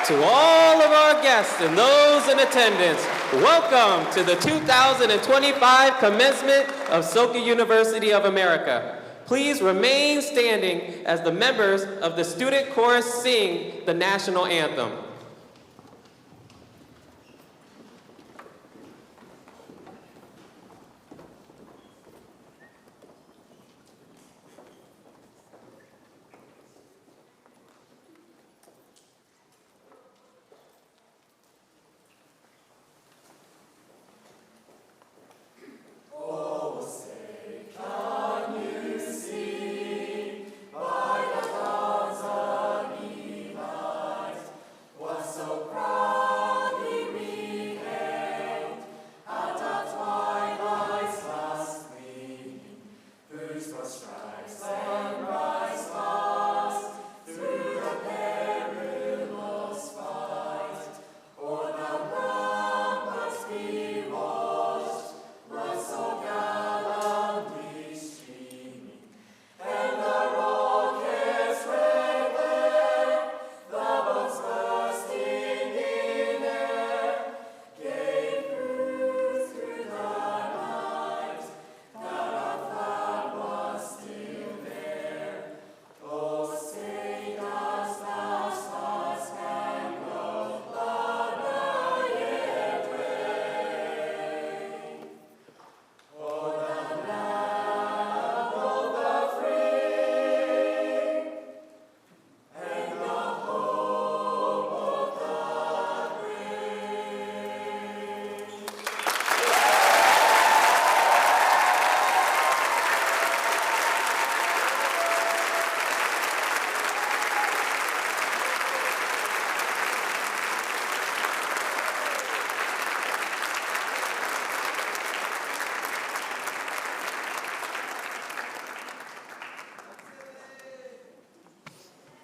To all of our guests and those in attendance, welcome to the 2025 Commencement of Soka University of America. Please remain standing as the members of the student chorus sing the national anthem.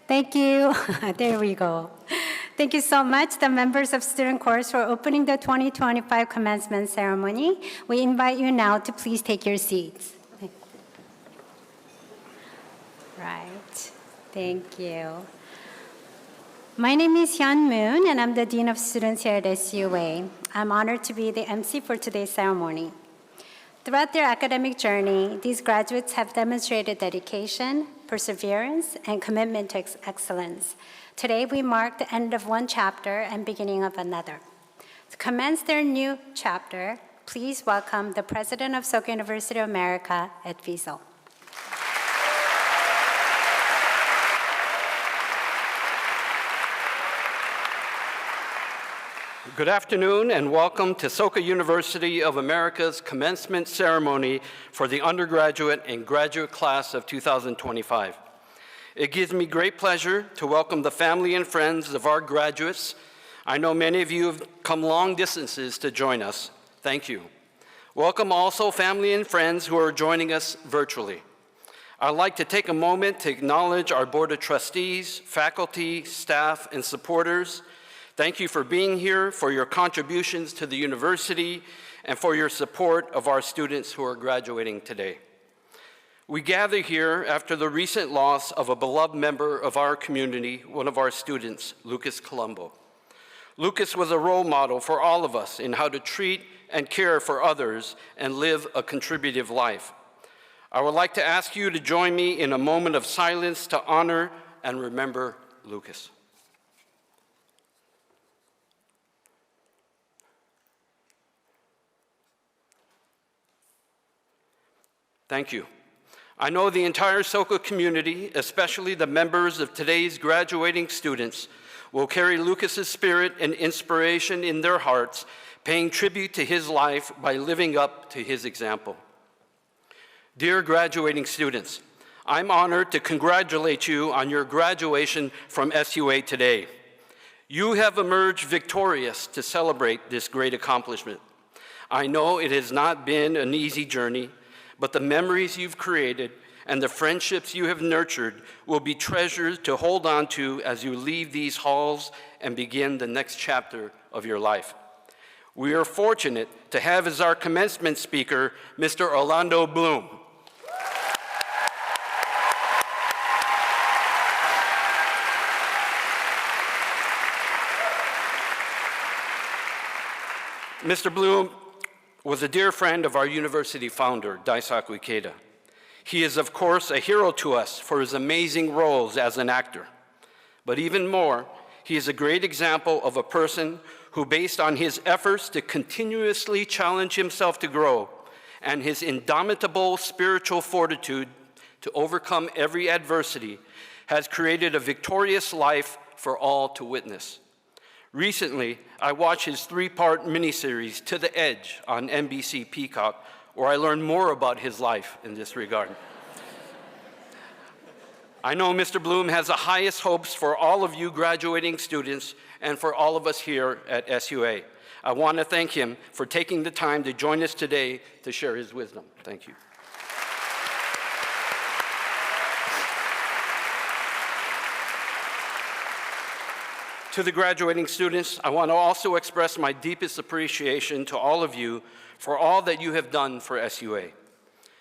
Thank you. There we go. Thank you so much, the members of Student Chorus, for opening the 2025 commencement ceremony. We invite you now to please take your seats. Right. Thank you. My name is Hyun Moon, and I'm the Dean of Students here at SUA. I'm honored to be the MC for today's ceremony. Throughout their academic journey, these graduates have demonstrated dedication, perseverance, and commitment to excellence. Today, we mark the end of one chapter and beginning of another. To commence their new chapter, please welcome the President of Soka University of America, Ed Wiesel. Good afternoon and welcome to Soka University of America's commencement ceremony for the undergraduate and graduate class of 2025. It gives me great pleasure to welcome the family and friends of our graduates. I know many of you have come long distances to join us. Thank you. Welcome also family and friends who are joining us virtually. I'd like to take a moment to acknowledge our Board of Trustees, faculty, staff, and supporters. Thank you for being here, for your contributions to the university, and for your support of our students who are graduating today. We gather here after the recent loss of a beloved member of our community, one of our students, Lucas Colombo. Lucas was a role model for all of us in how to treat and care for others and live a contributive life. I would like to ask you to join me in a moment of silence to honor and remember Lucas. Thank you. I know the entire Soka community, especially the members of today's graduating students, will carry Lucas's spirit and inspiration in their hearts, paying tribute to his life by living up to his example. Dear graduating students, I'm honored to congratulate you on your graduation from SUA today. You have emerged victorious to celebrate this great accomplishment. I know it has not been an easy journey, but the memories you've created and the friendships you have nurtured will be treasures to hold on to as you leave these halls and begin the next chapter of your life. We are fortunate to have as our commencement speaker, Mr. Orlando Bloom. Mr. Bloom was a dear friend of our university founder, Daisaku Ikeda. He is, of course, a hero to us for his amazing roles as an actor. But even more, he is a great example of a person who, based on his efforts to continuously challenge himself to grow and his indomitable spiritual fortitude to overcome every adversity, has created a victorious life for all to witness. Recently, I watched his 3-part miniseries, To the Edge, on NBC Peacock, where I learned more about his life in this regard. I know Mr. Bloom has the highest hopes for all of you graduating students and for all of us here at SUA. I want to thank him for taking the time to join us today to share his wisdom. Thank you. To the graduating students, I want to also express my deepest appreciation to all of you for all that you have done for SUA.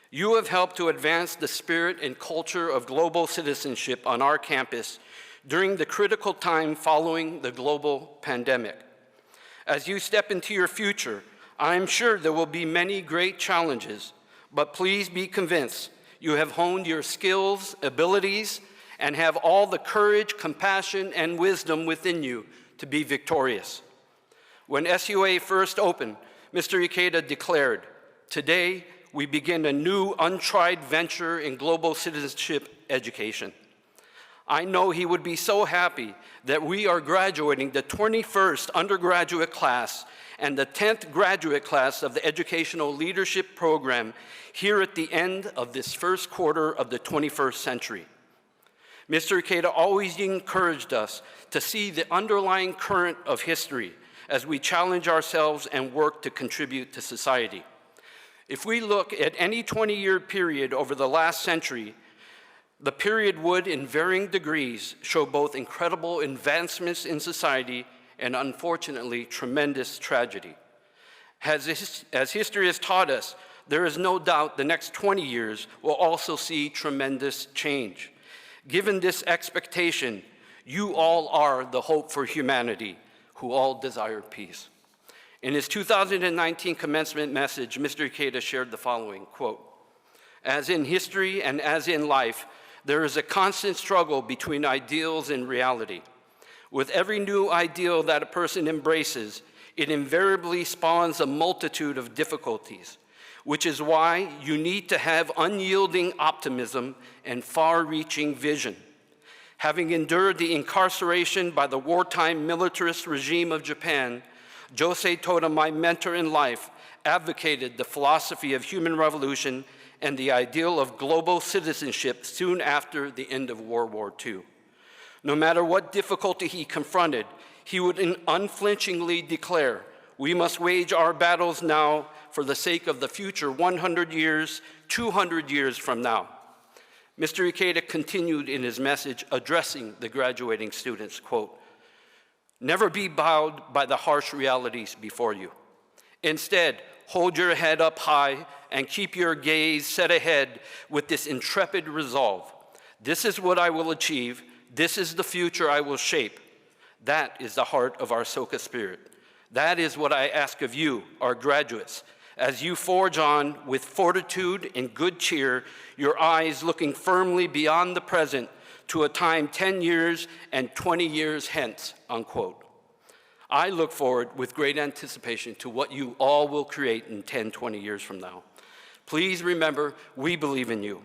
You have helped to advance the spirit and culture of global citizenship on our campus during the critical time following the global pandemic. As you step into your future, I am sure there will be many great challenges, but please be convinced you have honed your skills, abilities, and have all the courage, compassion, and wisdom within you to be victorious. When SUA first opened, Mr. Ikeda declared, "Today, we begin a new, untried venture in global citizenship education." I know he would be so happy that we are graduating the 21st undergraduate class and the 10th graduate class of the Educational Leadership Program here at the end of this first quarter of the 21st century. Mr. Ikeda always encouraged us to see the underlying current of history as we challenge ourselves and work to contribute to society. If we look at any 20-year period over the last century, the period would, in varying degrees, show both incredible advancements in society and, unfortunately, tremendous tragedy. As history has taught us, there is no doubt the next 20 years will also see tremendous change. Given this expectation, you all are the hope for humanity, who all desire peace. In his 2019 commencement message, Mr. Ikeda shared the following, quote, "As in history and as in life, there is a constant struggle between ideals and reality. With every new ideal that a person embraces, it invariably spawns a multitude of difficulties, which is why you need to have unyielding optimism and far-reaching vision. Having endured the incarceration by the wartime militarist regime of Japan, Josei Toda, my mentor in life, advocated the philosophy of human revolution and the ideal of global citizenship soon after the end of World War II. No matter what difficulty he confronted, he would unflinchingly declare, 'We must wage our battles now for the sake of the future 100 years, 200 years from now.'" Mr. Ikeda continued in his message addressing the graduating students, quote, "Never be bowed by the harsh realities before you. Instead, hold your head up high and keep your gaze set ahead with this intrepid resolve. This is what I will achieve. This is the future I will shape. That is the heart of our Soka spirit. That is what I ask of you, our graduates, as you forge on with fortitude and good cheer, your eyes looking firmly beyond the present to a time 10 years and 20 years hence," unquote. I look forward with great anticipation to what you all will create in 10, 20 years from now. Please remember, we believe in you.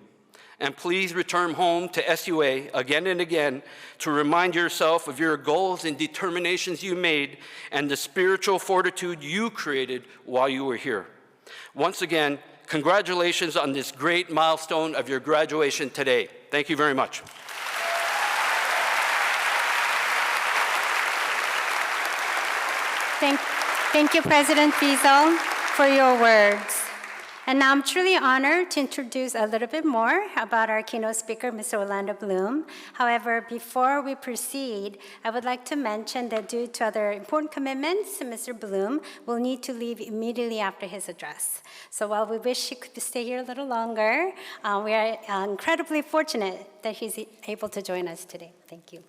And please return home to SUA again and again to remind yourself of your goals and determinations you made and the spiritual fortitude you created while you were here. Once again, congratulations on this great milestone of your graduation today. Thank you very much. Thank you, President Fiesel, for your words. And now I'm truly honored to introduce a little bit more about our keynote speaker, Mr. Orlando Bloom. However, before we proceed, I would like to mention that due to other important commitments, Mr. Bloom will need to leave immediately after his address. So while we wish he could stay here a little longer, we are incredibly fortunate that he's able to join us today. Thank you.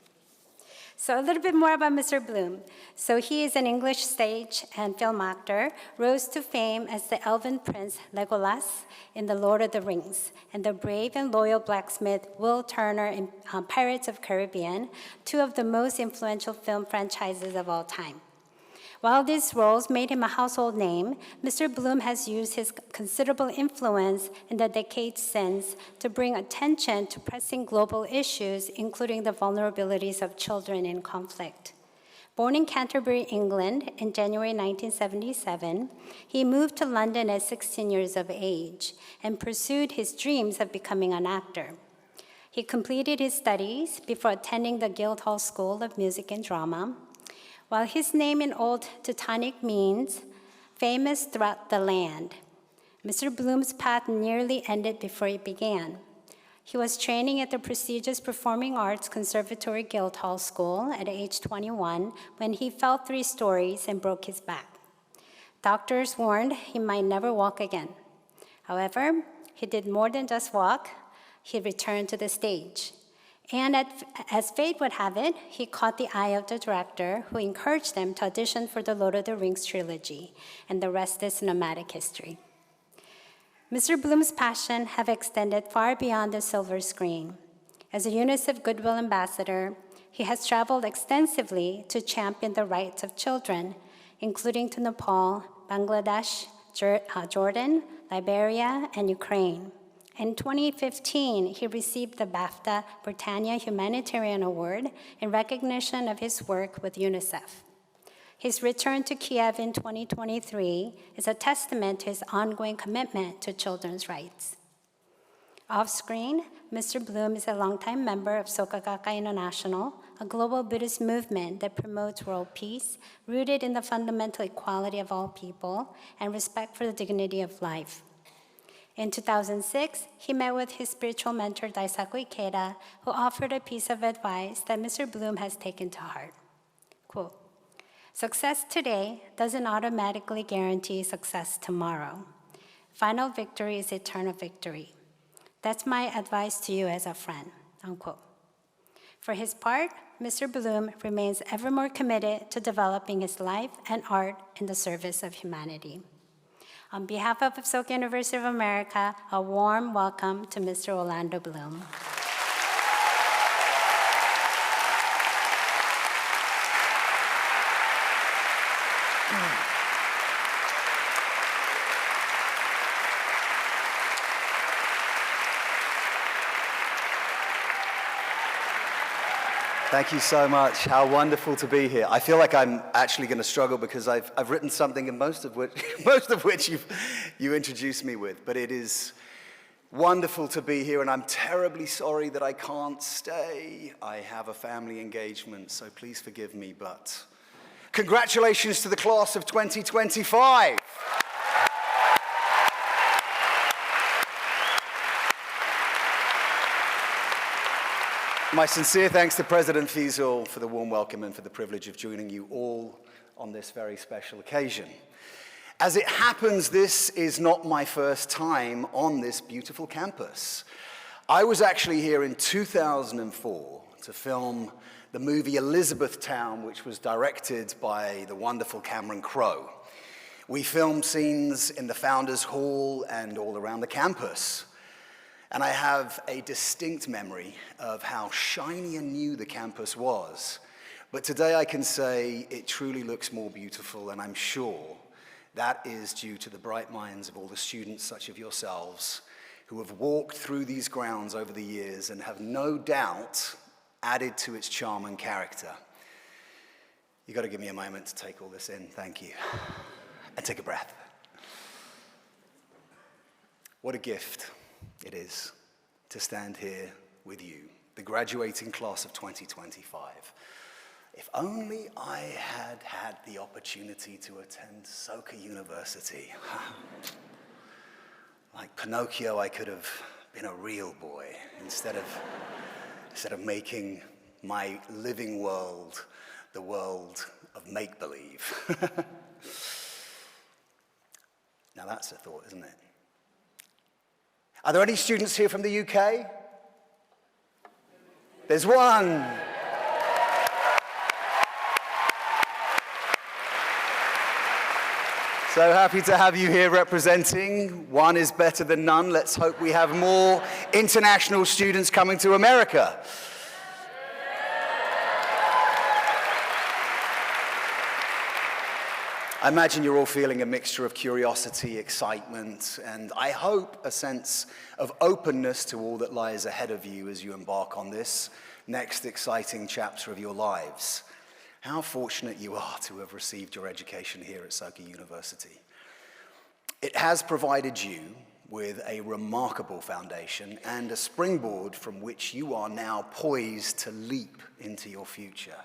So a little bit more about Mr. Bloom. So he is an English stage and film actor, rose to fame as the elven prince Legolas in The Lord of the Rings, and the brave and loyal blacksmith Will Turner in Pirates of the Caribbean, two of the most influential film franchises of all time. While these roles made him a household name, Mr. Bloom has used his considerable influence in the decades since to bring attention to pressing global issues, including the vulnerabilities of children in conflict. Born in Canterbury, England in January 1977, he moved to London at 16 years of age and pursued his dreams of becoming an actor. He completed his studies before attending the Guildhall School of Music and Drama. While his name in Old Teutonic means famous throughout the land, Mr. Bloom's path nearly ended before it began. He was training at the prestigious Performing Arts Conservatory Guildhall School at age 21 when he fell 3 stories and broke his back. Doctors warned he might never walk again. However, he did more than just walk. He returned to the stage. And as fate would have it, he caught the eye of the director, who encouraged him to audition for the Lord of the Rings trilogy, and the rest is cinematic history. Mr. Bloom's passion have extended far beyond the silver screen. As a UNICEF Goodwill Ambassador, he has traveled extensively to champion the rights of children, including to Nepal, Bangladesh, Jordan, Liberia, and Ukraine. In 2015, he received the BAFTA Britannia Humanitarian Award in recognition of his work with UNICEF. His return to Kiev in 2023 is a testament to his ongoing commitment to children's rights. Off-screen, Mr. Bloom is a longtime member of Soka International, a global Buddhist movement that promotes world peace, rooted in the fundamental equality of all people and respect for the dignity of life. In 2006, he met with his spiritual mentor, Daisaku Ikeda, who offered a piece of advice that Mr. Bloom has taken to heart. Quote, "Success today doesn't automatically guarantee success tomorrow. Final victory is eternal victory. That's my advice to you as a friend," unquote. For his part, Mr. Bloom remains ever more committed to developing his life and art in the service of humanity. On behalf of Soka University of America, a warm welcome to Mr. Orlando Bloom. Thank you so much. How wonderful to be here. I feel like I'm actually going to struggle because I've written something in most of which you introduced me with. But it is wonderful to be here, and I'm terribly sorry that I can't stay. I have a family engagement, so please forgive me. But congratulations to the class of 2025. My sincere thanks to President Fiesel for the warm welcome and for the privilege of joining you all on this very special occasion. As it happens, this is not my first time on this beautiful campus. I was actually here in 2004 to film the movie Elizabethtown, which was directed by the wonderful Cameron Crowe. We filmed scenes in the Founders Hall and all around the campus. And I have a distinct memory of how shiny and new the campus was. But today I can say it truly looks more beautiful, and I'm sure that is due to the bright minds of all the students such as yourselves who have walked through these grounds over the years and have no doubt added to its charm and character. You've got to give me a moment to take all this in. Thank you. And take a breath. What a gift it is to stand here with you, the graduating class of 2025. If only I had had the opportunity to attend Soka University. Like Pinocchio, I could have been a real boy instead of making my living world the world of make-believe. Now that's a thought, isn't it? Are there any students here from the UK? There's one. So happy to have you here representing. One is better than none. Let's hope we have more international students coming to America. I imagine you're all feeling a mixture of curiosity, excitement, and I hope a sense of openness to all that lies ahead of you as you embark on this next exciting chapter of your lives. How fortunate you are to have received your education here at Soka University. It has provided you with a remarkable foundation and a springboard from which you are now poised to leap into your future.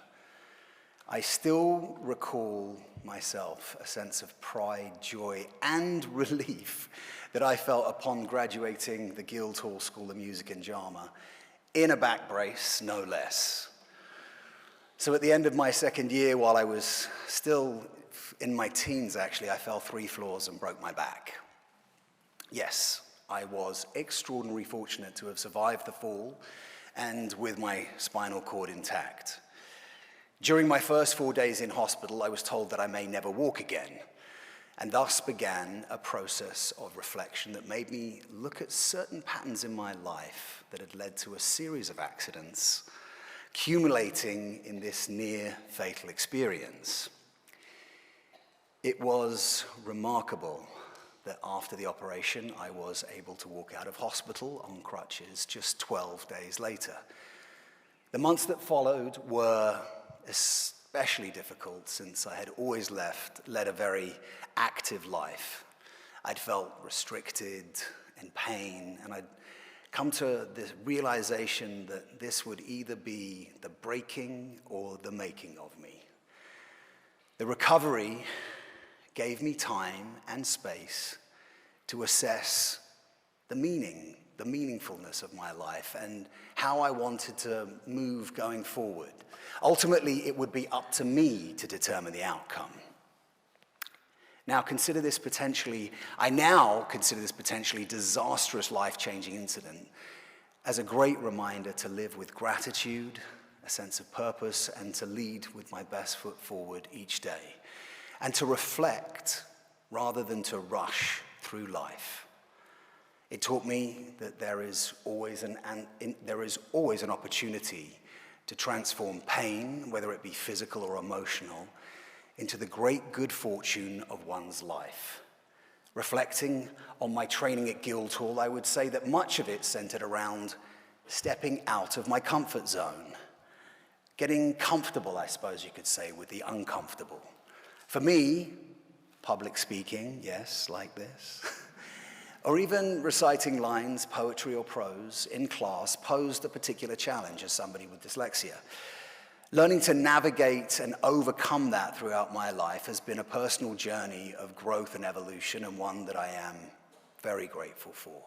I still recall myself a sense of pride, joy, and relief that I felt upon graduating the Guildhall School of Music and Drama in a back brace, no less. So at the end of my second year, while I was still in my teens, actually, I fell 3 floors and broke my back. Yes, I was extraordinarily fortunate to have survived the fall and with my spinal cord intact. During my first 4 days in hospital, I was told that I may never walk again, and thus began a process of reflection that made me look at certain patterns in my life that had led to a series of accidents, accumulating in this near-fatal experience. It was remarkable that after the operation, I was able to walk out of hospital on crutches just 12 days later. The months that followed were especially difficult since I had always led a very active life. I'd felt restricted and pain, and I'd come to the realization that this would either be the breaking or the making of me. The recovery gave me time and space to assess the meaningfulness of my life and how I wanted to move going forward. Ultimately, it would be up to me to determine the outcome. I now consider this potentially disastrous, life-changing incident as a great reminder to live with gratitude, a sense of purpose, and to lead with my best foot forward each day, and to reflect rather than to rush through life. It taught me that there is always an opportunity to transform pain, whether it be physical or emotional, into the great good fortune of one's life. Reflecting on my training at Guildhall, I would say that much of it centered around stepping out of my comfort zone, getting comfortable, I suppose you could say, with the uncomfortable. For me, public speaking, yes, like this, or even reciting lines, poetry or prose, in class posed a particular challenge as somebody with dyslexia. Learning to navigate and overcome that throughout my life has been a personal journey of growth and evolution, and one that I am very grateful for.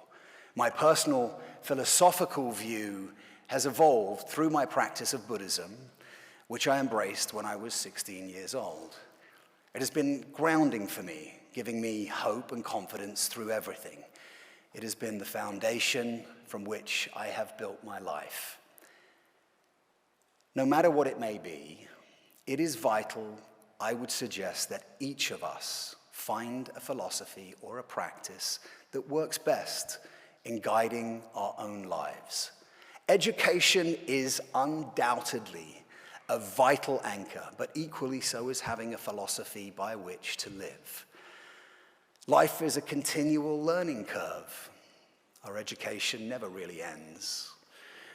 My personal philosophical view has evolved through my practice of Buddhism, which I embraced when I was 16 years old. It has been grounding for me, giving me hope and confidence through everything. It has been the foundation from which I have built my life. No matter what it may be, it is vital, I would suggest, that each of us find a philosophy or a practice that works best in guiding our own lives. Education is undoubtedly a vital anchor, but equally so is having a philosophy by which to live. Life is a continual learning curve. Our education never really ends.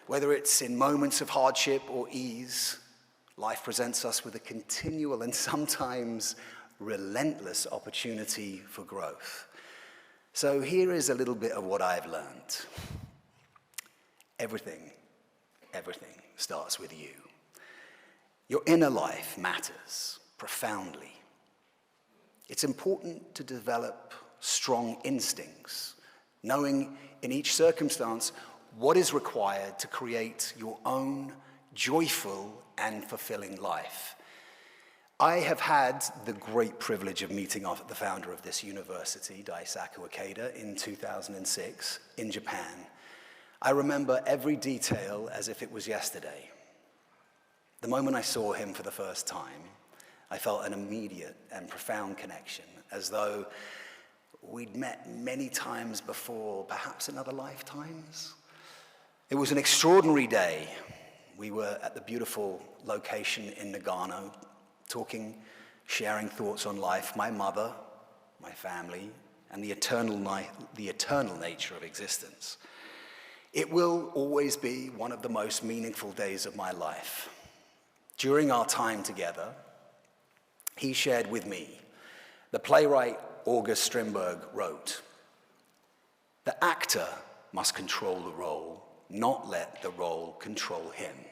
Whether it's in moments of hardship or ease, life presents us with a continual and sometimes relentless opportunity for growth. So here is a little bit of what I've learned. Everything starts with you. Your inner life matters profoundly. It's important to develop strong instincts, knowing in each circumstance what is required to create your own joyful and fulfilling life. I have had the great privilege of meeting the founder of this university, Daisaku Ikeda, in 2006 in Japan. I remember every detail as if it was yesterday. The moment I saw him for the first time, I felt an immediate and profound connection, as though we'd met many times before, perhaps in other lifetimes. It was an extraordinary day. We were at the beautiful location in Nagano, talking, sharing thoughts on life, my mother, my family, and the eternal nature of existence. It will always be one of the most meaningful days of my life. During our time together, he shared with me, the playwright August Strindberg wrote, "The actor must control the role, not let the role control him.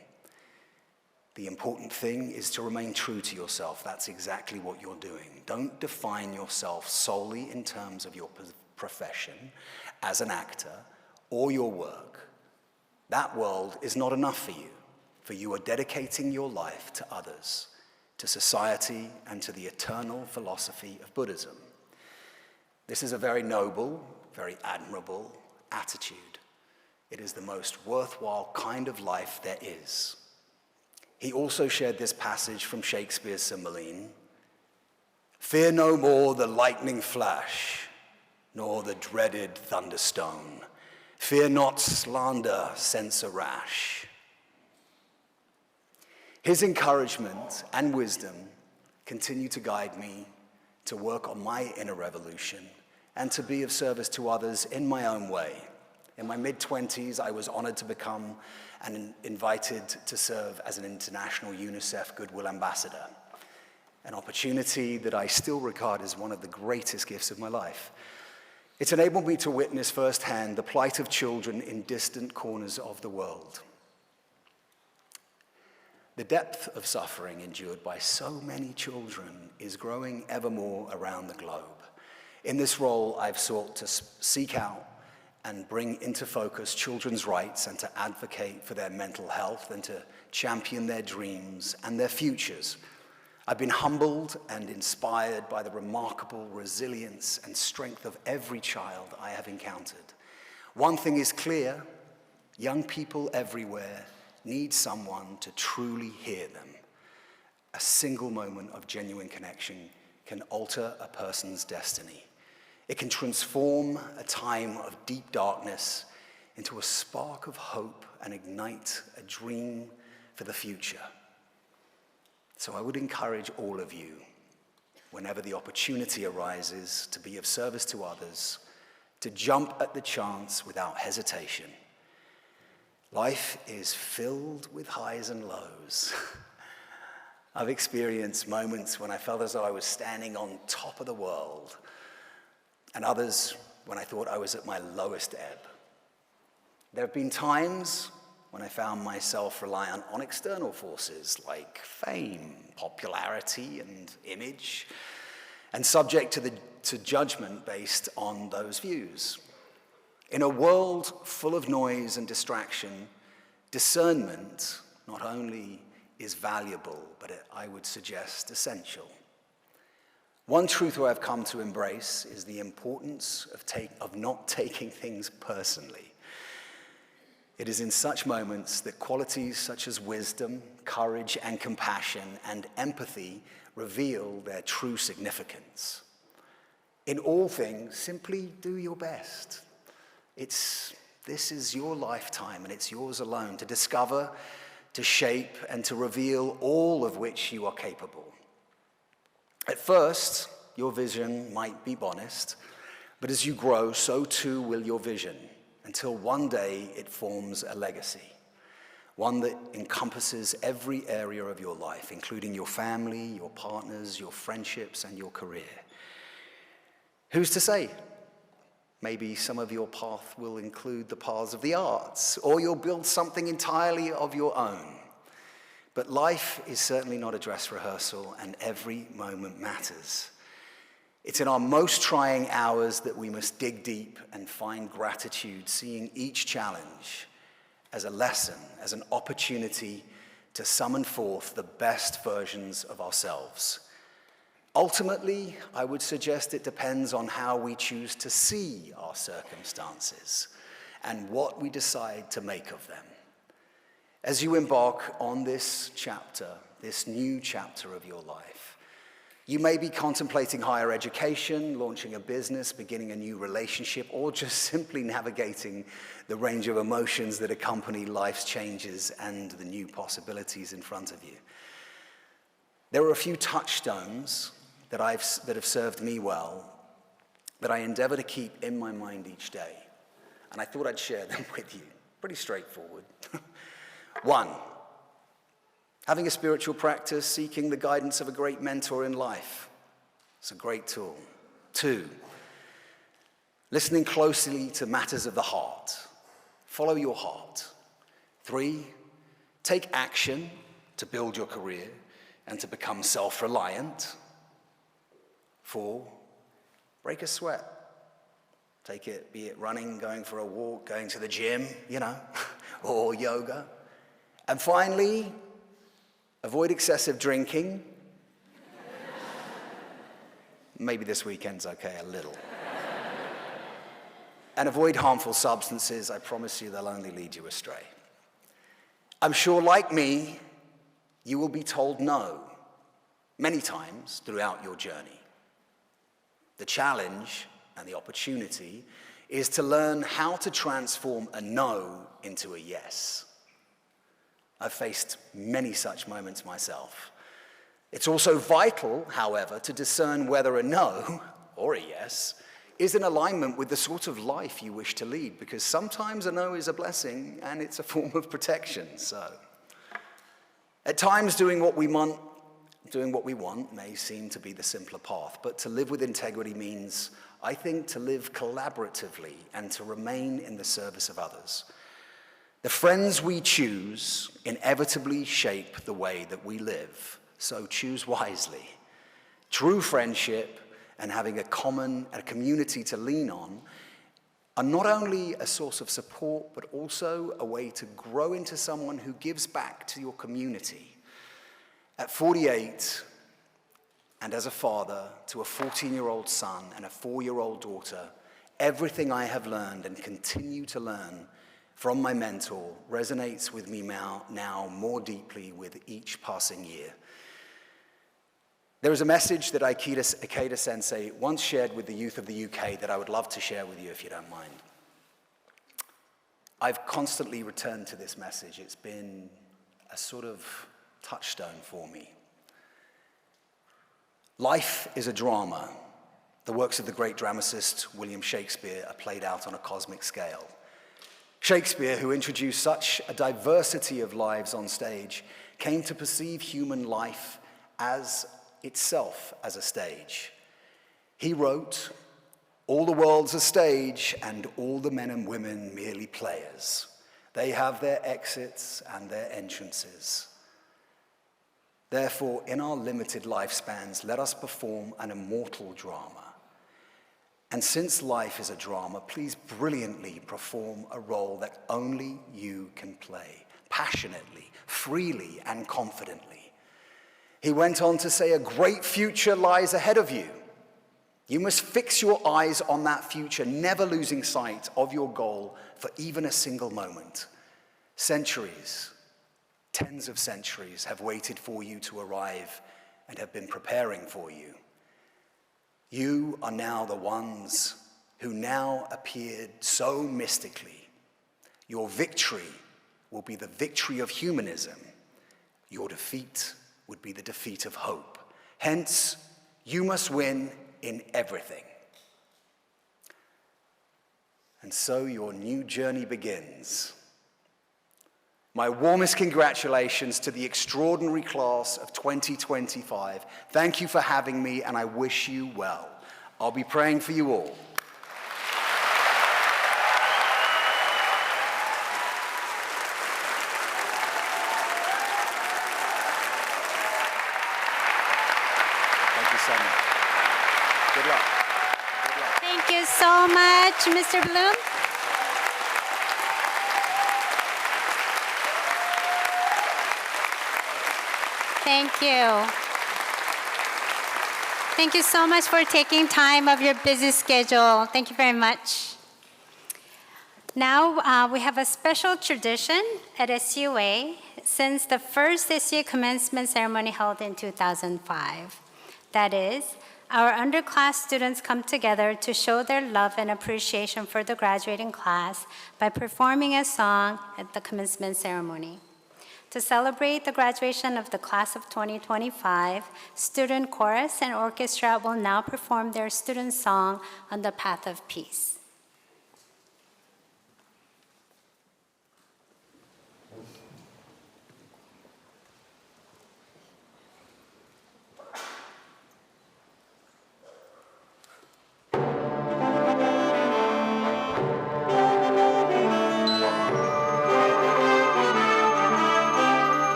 The important thing is to remain true to yourself." That's exactly what you're doing. Don't define yourself solely in terms of your profession as an actor or your work. That world is not enough for you are dedicating your life to others, to society, and to the eternal philosophy of Buddhism. This is a very noble, very admirable attitude. It is the most worthwhile kind of life there is. He also shared this passage from Shakespeare's Cymbeline. "Fear no more the lightning flash, nor the dreaded thunderstone. Fear not slander, censor rash." His encouragement and wisdom continue to guide me to work on my inner revolution and to be of service to others in my own way. In my mid-20s, I was honored to become and invited to serve as an international UNICEF Goodwill Ambassador, an opportunity that I still regard as one of the greatest gifts of my life. It's enabled me to witness firsthand the plight of children in distant corners of the world. The depth of suffering endured by so many children is growing ever more around the globe. In this role, I've sought to seek out and bring into focus children's rights and to advocate for their mental health and to champion their dreams and their futures. I've been humbled and inspired by the remarkable resilience and strength of every child I have encountered. One thing is clear: young people everywhere need someone to truly hear them. A single moment of genuine connection can alter a person's destiny. It can transform a time of deep darkness into a spark of hope and ignite a dream for the future. So I would encourage all of you, whenever the opportunity arises to be of service to others, to jump at the chance without hesitation. Life is filled with highs and lows. I've experienced moments when I felt as though I was standing on top of the world, and others when I thought I was at my lowest ebb. There have been times when I found myself reliant on external forces like fame, popularity, and image, and subject to judgment based on those views. In a world full of noise and distraction, discernment not only is valuable, but I would suggest essential. One truth I've come to embrace is the importance of not taking things personally. It is in such moments that qualities such as wisdom, courage, and compassion, and empathy reveal their true significance. In all things, simply do your best. This is your lifetime, and it's yours alone to discover, to shape, and to reveal all of which you are capable. At first, your vision might be modest, but as you grow, so too will your vision, until one day it forms a legacy, one that encompasses every area of your life, including your family, your partners, your friendships, and your career. Who's to say? Maybe some of your path will include the paths of the arts, or you'll build something entirely of your own. But life is certainly not a dress rehearsal, and every moment matters. It's in our most trying hours that we must dig deep and find gratitude, seeing each challenge as a lesson, as an opportunity to summon forth the best versions of ourselves. Ultimately, I would suggest it depends on how we choose to see our circumstances and what we decide to make of them. As you embark on this chapter, this new chapter of your life, You may be contemplating higher education, launching a business, beginning a new relationship, or just simply navigating the range of emotions that accompany life's changes and the new possibilities in front of you. There are a few touchstones that have served me well that I endeavor to keep in my mind each day, and I thought I'd share them with you. Pretty straightforward. 1, having a spiritual practice, seeking the guidance of a great mentor in life. It's a great tool. 2, listening closely to matters of the heart. Follow your heart. 3, take action to build your career and to become self-reliant. 4, break a sweat. Take it, be it running, going for a walk, going to the gym, or yoga. And finally, avoid excessive drinking. Maybe this weekend's okay, a little. And avoid harmful substances. I promise you they'll only lead you astray. I'm sure, like me, you will be told no many times throughout your journey. The challenge and the opportunity is to learn how to transform a no into a yes. I've faced many such moments myself. It's also vital, however, to discern whether a no or a yes is in alignment with the sort of life you wish to lead, because sometimes a no is a blessing and it's a form of protection. So, at times doing what we want may seem to be the simpler path, but to live with integrity means, I think, to live collaboratively and to remain in the service of others. The friends we choose inevitably shape the way that we live, so choose wisely. True friendship and having a community to lean on are not only a source of support, but also a way to grow into someone who gives back to your community. At 48, and as a father to a 14-year-old son and a 4-year-old daughter, everything I have learned and continue to learn from my mentor resonates with me now more deeply with each passing year. There is a message that Ikeda Sensei once shared with the youth of the UK that I would love to share with you if you don't mind. I've constantly returned to this message. It's been a sort of touchstone for me. Life is a drama. The works of the great dramatist William Shakespeare are played out on a cosmic scale. Shakespeare, who introduced such a diversity of lives on stage, came to perceive human life as itself as a stage. He wrote, "All the world's a stage, and all the men and women merely players. They have their exits and their entrances. Therefore, in our limited lifespans, let us perform an immortal drama. And since life is a drama, please brilliantly perform a role that only you can play, passionately, freely, and confidently." He went on to say, "A great future lies ahead of you. You must fix your eyes on that future, never losing sight of your goal for even a single moment. Centuries, tens of centuries have waited for you to arrive and have been preparing for you. You are now the ones who now appeared so mystically. Your victory will be the victory of humanism. Your defeat would be the defeat of hope. Hence, you must win in everything." And so your new journey begins. My warmest congratulations to the extraordinary class of 2025. Thank you for having me, and I wish you well. I'll be praying for you all. Thank you so much. Good luck. Good luck. Thank you so much, Mr. Bloom. Thank you. Thank you so much for taking time of your busy schedule. Thank you very much. Now we have a special tradition at SUA since the first SUA commencement ceremony held in 2005. That is, our underclass students come together to show their love and appreciation for the graduating class by performing a song at the commencement ceremony. To celebrate the graduation of the class of 2025, student chorus and orchestra will now perform their student song on the path of peace.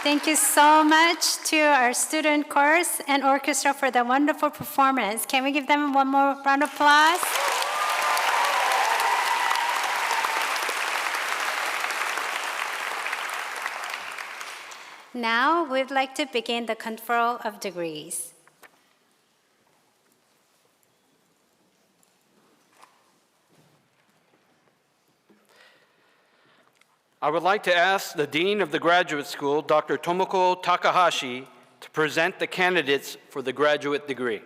Thank you so much to our student chorus and orchestra for the wonderful performance. Can we give them one more round of applause? Now, we'd like to begin the conferral of degrees. I would like to ask the Dean of the Graduate School, Dr. Tomoko Takahashi, to present the candidates for the graduate degree.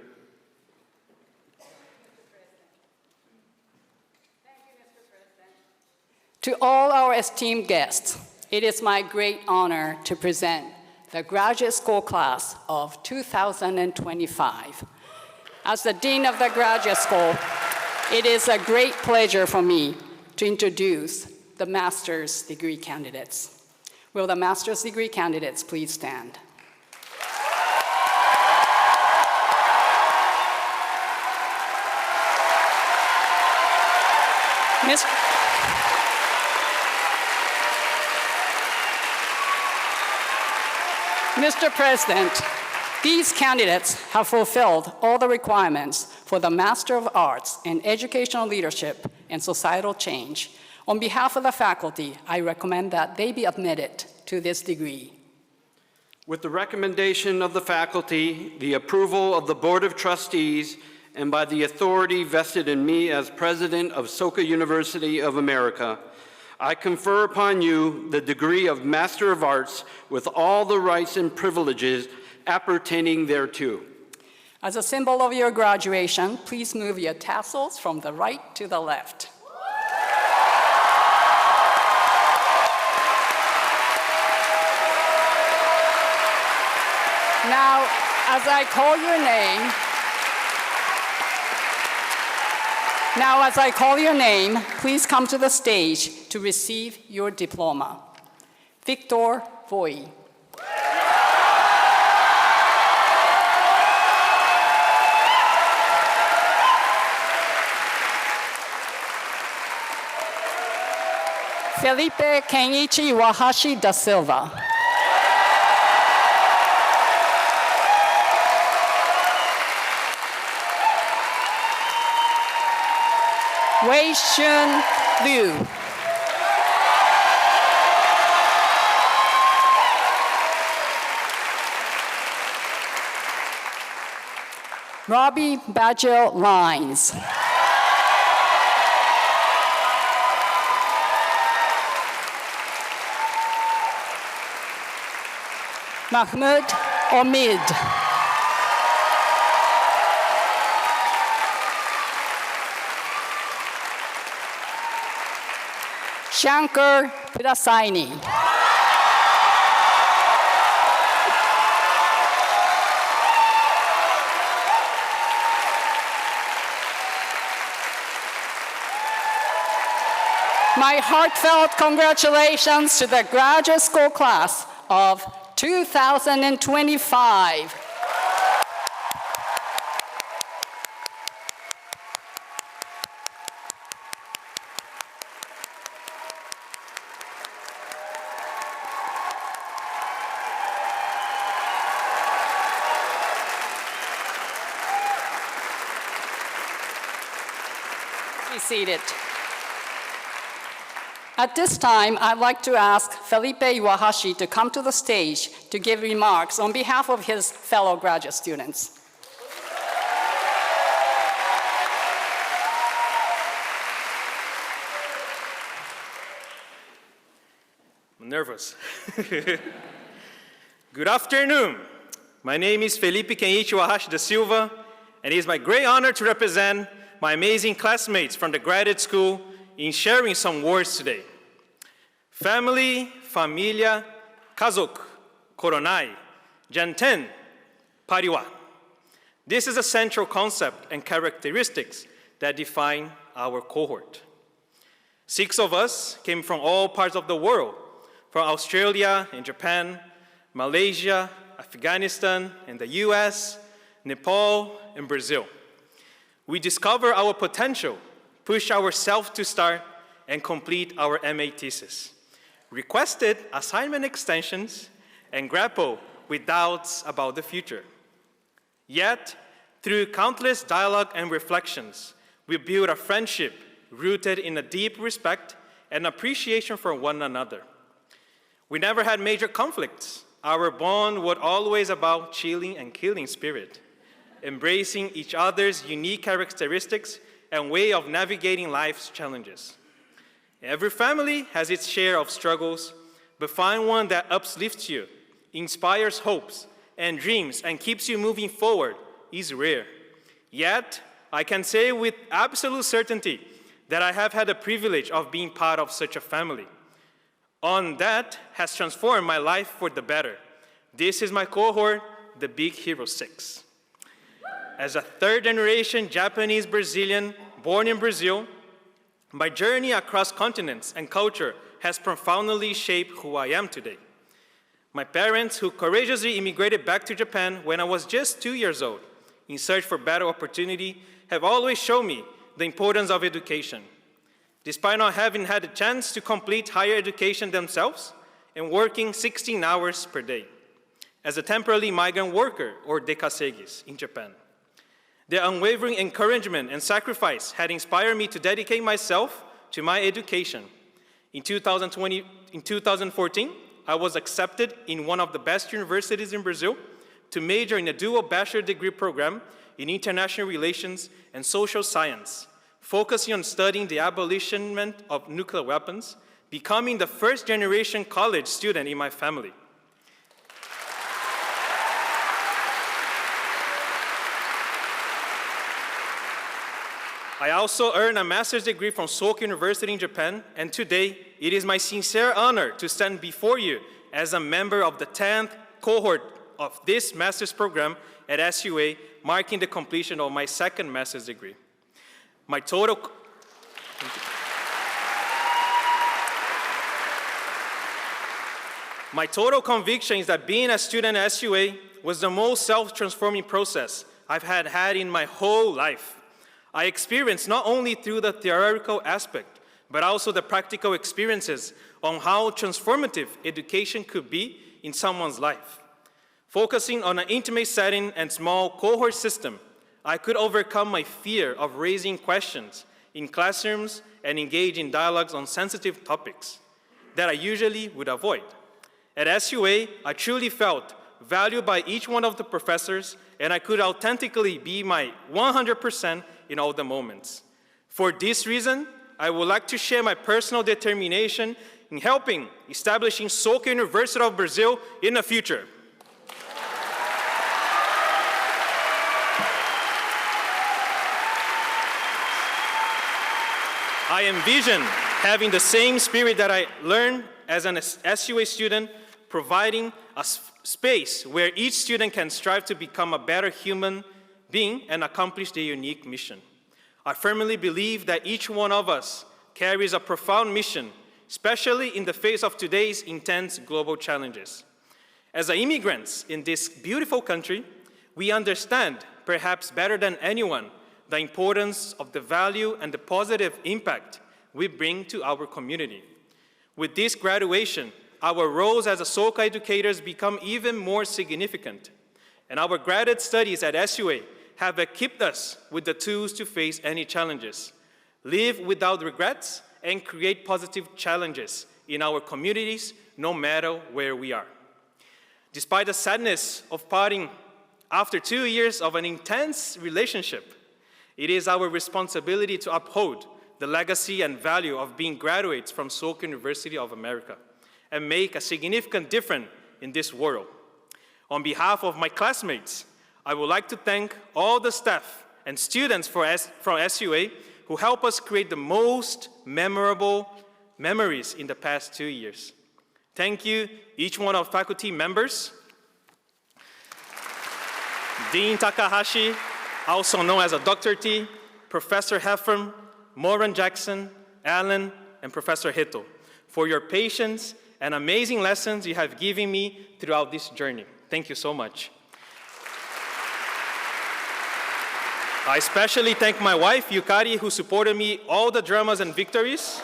To all our esteemed guests, it is my great honor to present the graduate school class of 2025. As the Dean of the Graduate School, it is a great pleasure for me to introduce the master's degree candidates. Will the master's degree candidates please stand? Mr. President, these candidates have fulfilled all the requirements for the Master of Arts in Educational Leadership and Societal Change. On behalf of the faculty, I recommend that they be admitted to this degree. With the recommendation of the faculty, the approval of the Board of Trustees, and by the authority vested in me as President of Soka University of America, I confer upon you the degree of Master of Arts with all the rights and privileges appertaining thereto. As a symbol of your graduation, please move your tassels from the right to the left. Now, as I call your name, please come to the stage to receive your diploma. Victor Voy. Felipe Kenichi Iwahashi da Silva. Wei Shun Liu. Robbie Badgel Lines. Mahmoud Omid. Shankar Pidasaini. My heartfelt congratulations to the graduate school class of 2025. Be seated. At this time, I'd like to ask Felipe Iwahashi to come to the stage to give remarks on behalf of his fellow graduate students. I'm nervous. Good afternoon. My name is Felipe Kenichi Iwahashi da Silva, and it is my great honor to represent my amazing classmates from the graduate school in sharing some words today. Family, familia, kazok, koronai, janten, pariwa. This is a central concept and characteristics that define our cohort. 6 of us came from all parts of the world, from Australia and Japan, Malaysia, Afghanistan, and the US, Nepal, and Brazil. We discover our potential, push ourselves to start, and complete our MA thesis, requested assignment extensions, and grapple with doubts about the future. Yet, through countless dialogue and reflections, we build a friendship rooted in a deep respect and appreciation for one another. We never had major conflicts. Our bond was always about chilling and killing spirit, embracing each other's unique characteristics and way of navigating life's challenges. Every family has its share of struggles, but find one that uplifts you, inspires hopes and dreams, and keeps you moving forward is rare. Yet, I can say with absolute certainty that I have had the privilege of being part of such a family. On that has transformed my life for the better. This is my cohort, the Big Hero 6. As a third-generation Japanese-Brazilian born in Brazil, my journey across continents and culture has profoundly shaped who I am today. My parents, who courageously immigrated back to Japan when I was just 2 years old, in search for better opportunity, have always shown me the importance of education. Despite not having had a chance to complete higher education themselves and working 16 hours per day as a temporary migrant worker, or dekasegis, in Japan. Their unwavering encouragement and sacrifice had inspired me to dedicate myself to my education. In 2014, I was accepted in one of the best universities in Brazil to major in a dual bachelor degree program in international relations and social science, focusing on studying the abolition of nuclear weapons, becoming the first-generation college student in my family. I also earned a master's degree from Soka University in Japan, and today it is my sincere honor to stand before you as a member of the 10th cohort of this master's program at SUA, marking the completion of my second master's degree. My total conviction is that being a student at SUA was the most self-transforming process I've had in my whole life. I experienced not only through the theoretical aspect, but also the practical experiences on how transformative education could be in someone's life. Focusing on an intimate setting and small cohort system, I could overcome my fear of raising questions in classrooms and engage in dialogues on sensitive topics that I usually would avoid. At SUA, I truly felt valued by each one of the professors, and I could authentically be my 100% in all the moments. For this reason, I would like to share my personal determination in helping establishing Soka University of Brazil in the future. I envision having the same spirit that I learned as an SUA student, providing a space where each student can strive to become a better human being and accomplish their unique mission. I firmly believe that each one of us carries a profound mission, especially in the face of today's intense global challenges. As immigrants in this beautiful country, we understand, perhaps better than anyone, the importance of the value and the positive impact we bring to our community. With this graduation, our roles as Soka educators become even more significant, and our graduate studies at SUA have equipped us with the tools to face any challenges, live without regrets, and create positive challenges in our communities, no matter where we are. Despite the sadness of parting after 2 years of an intense relationship, it is our responsibility to uphold the legacy and value of being graduates from Soka University of America and make a significant difference in this world. On behalf of my classmates, I would like to thank all the staff and students from SUA who helped us create the most memorable memories in the past 2 years. Thank you, each one of faculty members. Dean Takahashi, also known as a Dr. T, Professor Heffern, Moran Jackson, Alan, and Professor Hito, for your patience and amazing lessons you have given me throughout this journey. Thank you so much. I especially thank my wife, Yukari, who supported me all the dramas and victories.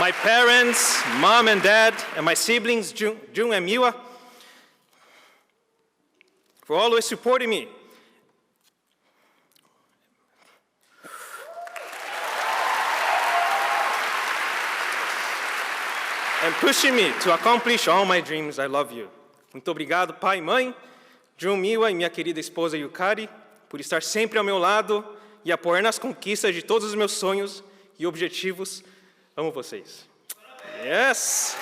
My parents, mom and dad, and my siblings, Jun and Miwa, for always supporting me. And pushing me to accomplish all my dreams. I love you. Muito obrigado, pai e mãe, Jun, Miwa e minha querida esposa Yukari, por estar sempre ao meu lado e apoiar nas conquistas de todos os meus sonhos e objetivos. Amo vocês. Yes!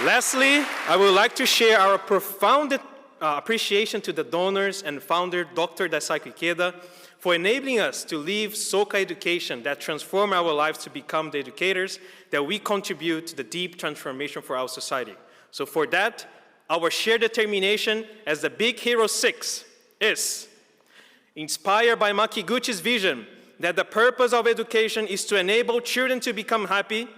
Lastly, I would like to share our profound appreciation to the donors and founder, Dr. Daisaku Ikeda, for enabling us to live Soka education that transform our lives to become the educators that we contribute to the deep transformation for our society. So for that, our shared determination as the Big Hero 6 is inspired by Makiguchi's vision that the purpose of education is to enable children to become happy.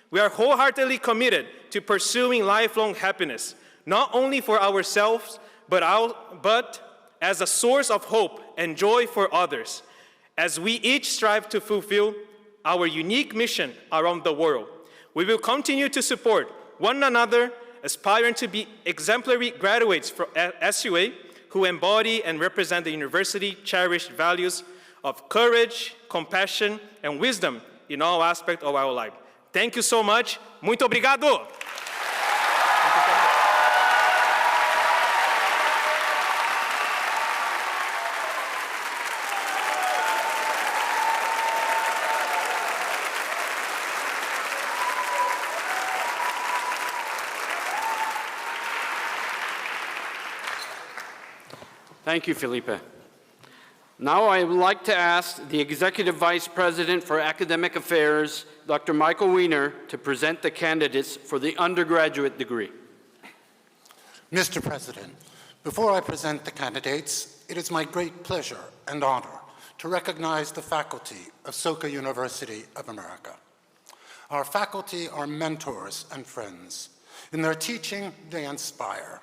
We are wholeheartedly committed to pursuing lifelong happiness, not only for ourselves, but as a source of hope and joy for others, as we each strive to fulfill our unique mission around the world. We will continue to support one another, aspiring to be exemplary graduates from SUA who embody and represent the university's cherished values of courage, compassion, and wisdom in all aspects of our life. Thank you so much. Muito obrigado. Thank you, Felipe. Now I would like to ask the Executive Vice President for Academic Affairs, Dr. Michael Weiner, to present the candidates for the undergraduate degree. Mr. President, before I present the candidates, it is my great pleasure and honor to recognize the faculty of Soka University of America. Our faculty are mentors and friends. In their teaching, they inspire.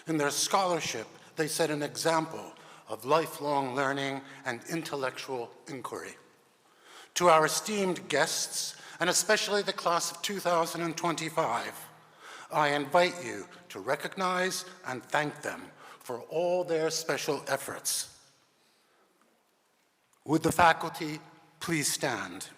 In their scholarship, they set an example of lifelong learning and intellectual inquiry. To our esteemed guests, and especially the class of 2025, I invite you to recognize and thank them for all their special efforts. Would the faculty please stand?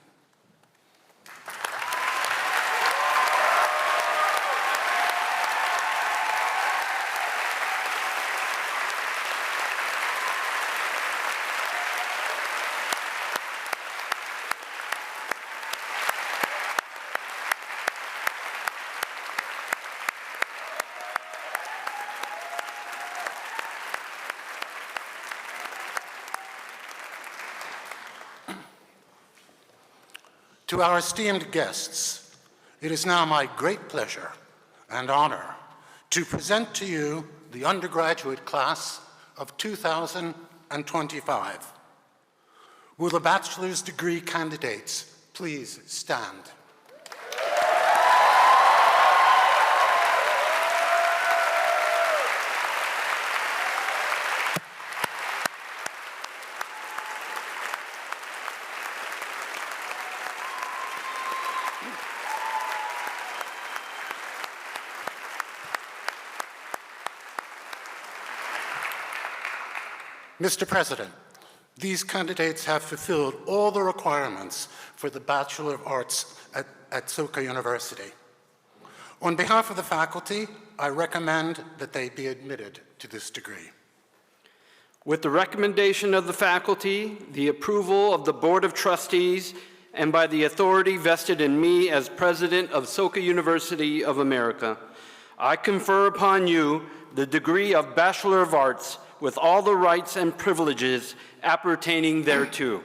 To our esteemed guests, it is now my great pleasure and honor to present to you the undergraduate class of 2025. Will the bachelor's degree candidates please stand? Mr. President, these candidates have fulfilled all the requirements for the Bachelor of Arts at Soka University. On behalf of the faculty, I recommend that they be admitted to this degree. With the recommendation of the faculty, the approval of the Board of Trustees, and by the authority vested in me as President of Soka University of America, I confer upon you the degree of Bachelor of Arts with all the rights and privileges appertaining thereto.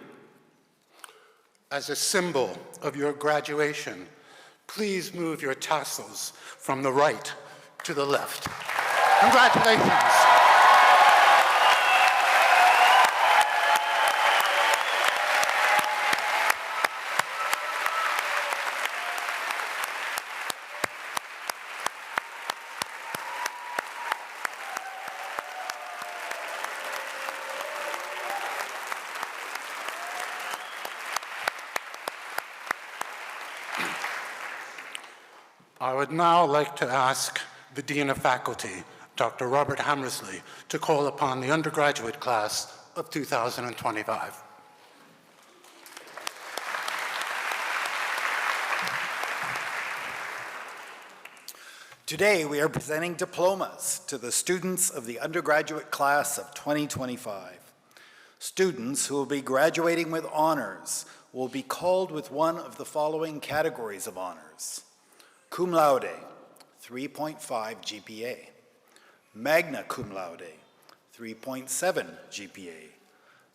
As a symbol of your graduation, please move your tassels from the right to the left. Congratulations. I would now like to ask the Dean of Faculty, Dr. Robert Hammersley, to call upon the undergraduate class of 2025. Today, we are presenting diplomas to the students of the undergraduate class of 2025. Students who will be graduating with honors will be called with one of the following categories of honors: cum laude, 3.5 GPA. Magna cum laude, 3.7 GPA.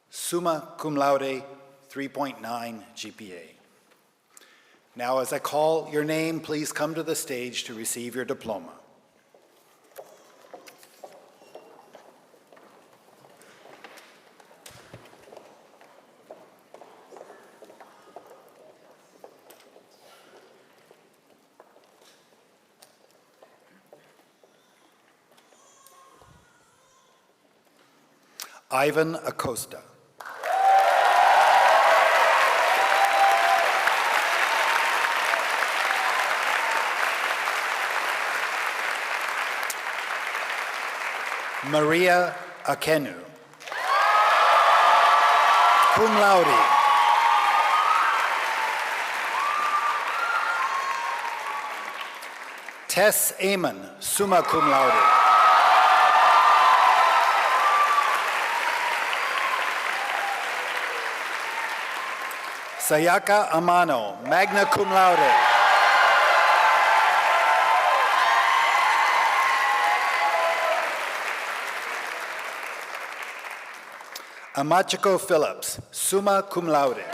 Summa cum laude, 3.9 GPA. Now, as I call your name, please come to the stage to receive your diploma. Ivan Acosta. Maria Akenu. Cum laude. Tess Amon, summa cum laude. Sayaka Amano, magna cum laude. Amachiko Phillips, summa cum laude.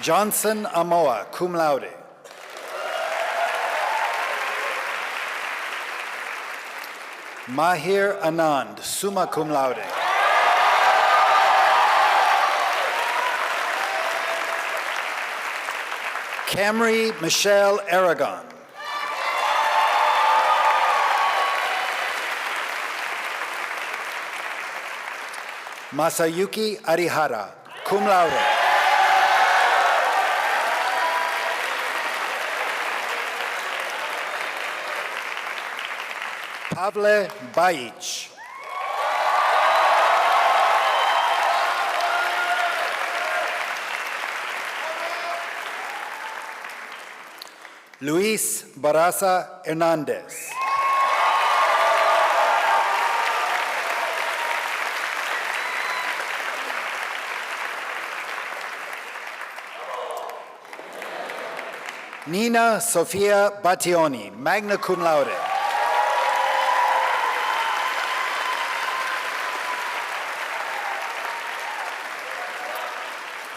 Johnson Amoa, cum laude. Mahir Anand, summa cum laude. Camry Michelle Aragon. Masayuki Arihara, cum laude. Pavle Bajic. Luis Barraza Hernandez. Nina Sofia Battioni, magna cum laude.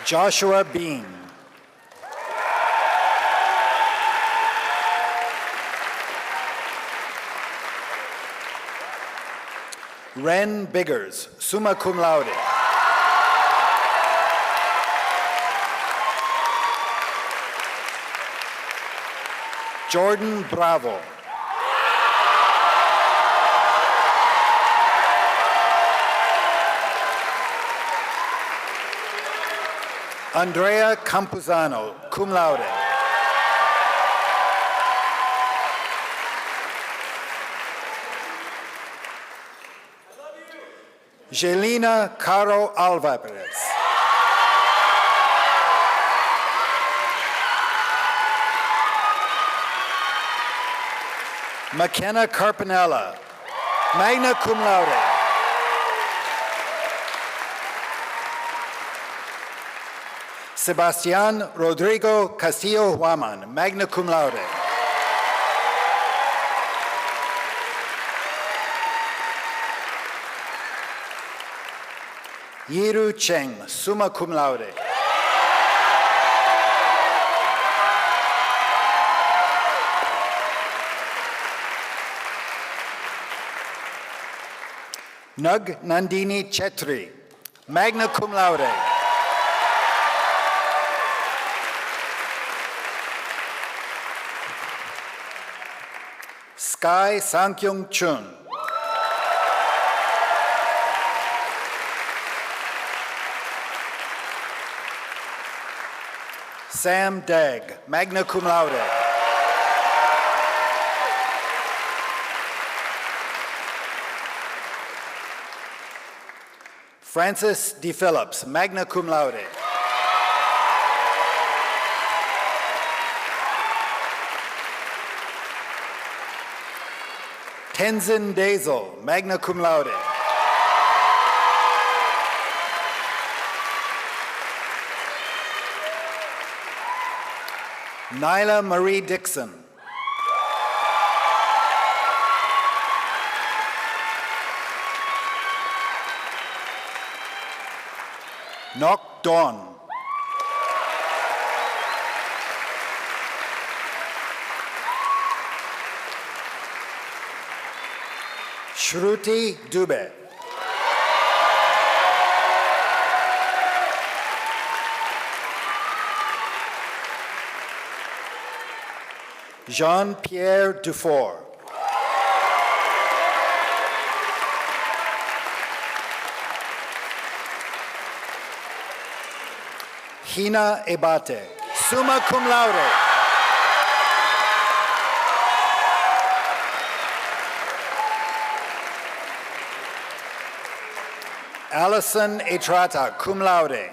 Joshua Bean. Ren Biggers, summa cum laude. Jordan Bravo. Andrea Campuzano, cum laude. Jelena Caro Alvarez. McKenna Carpinella, magna cum laude. Sebastian Rodrigo Castillo Huaman, magna cum laude. Yiru Cheng, summa cum laude. Nug Nandini Chetri, magna cum laude. Sky Sankyung Chun. Sam Dagg, magna cum laude. Francis D. Phillips, magna cum laude. Tenzin Dazel, magna cum laude. Nyla Marie Dixon. Nok Dawn. Shruti Dubey. Jean-Pierre Dufour. Hina Ebate, summa cum laude. Allison Etrata, cum laude.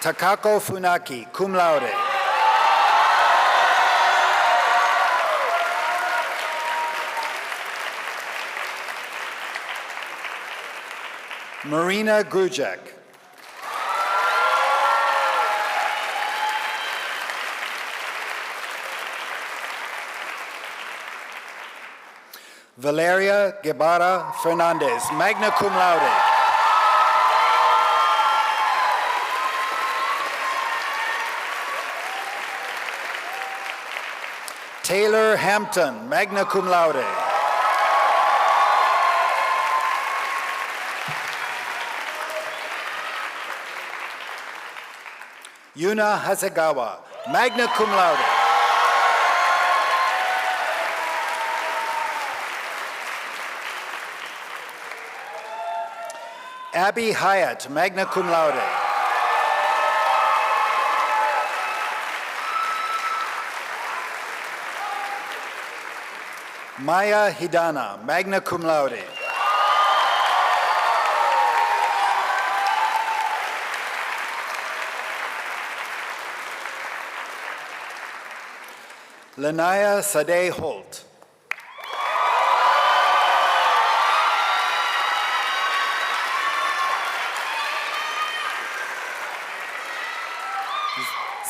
Takako Funaki, cum laude. Marina Grujek. Valeria Guevara Fernandez, magna cum laude. Taylor Hampton, magna cum laude. Yuna Hasegawa, magna cum laude. Abby Hyatt, magna cum laude. Maya Hidana, magna cum laude. Lanaya Sadeh Holt.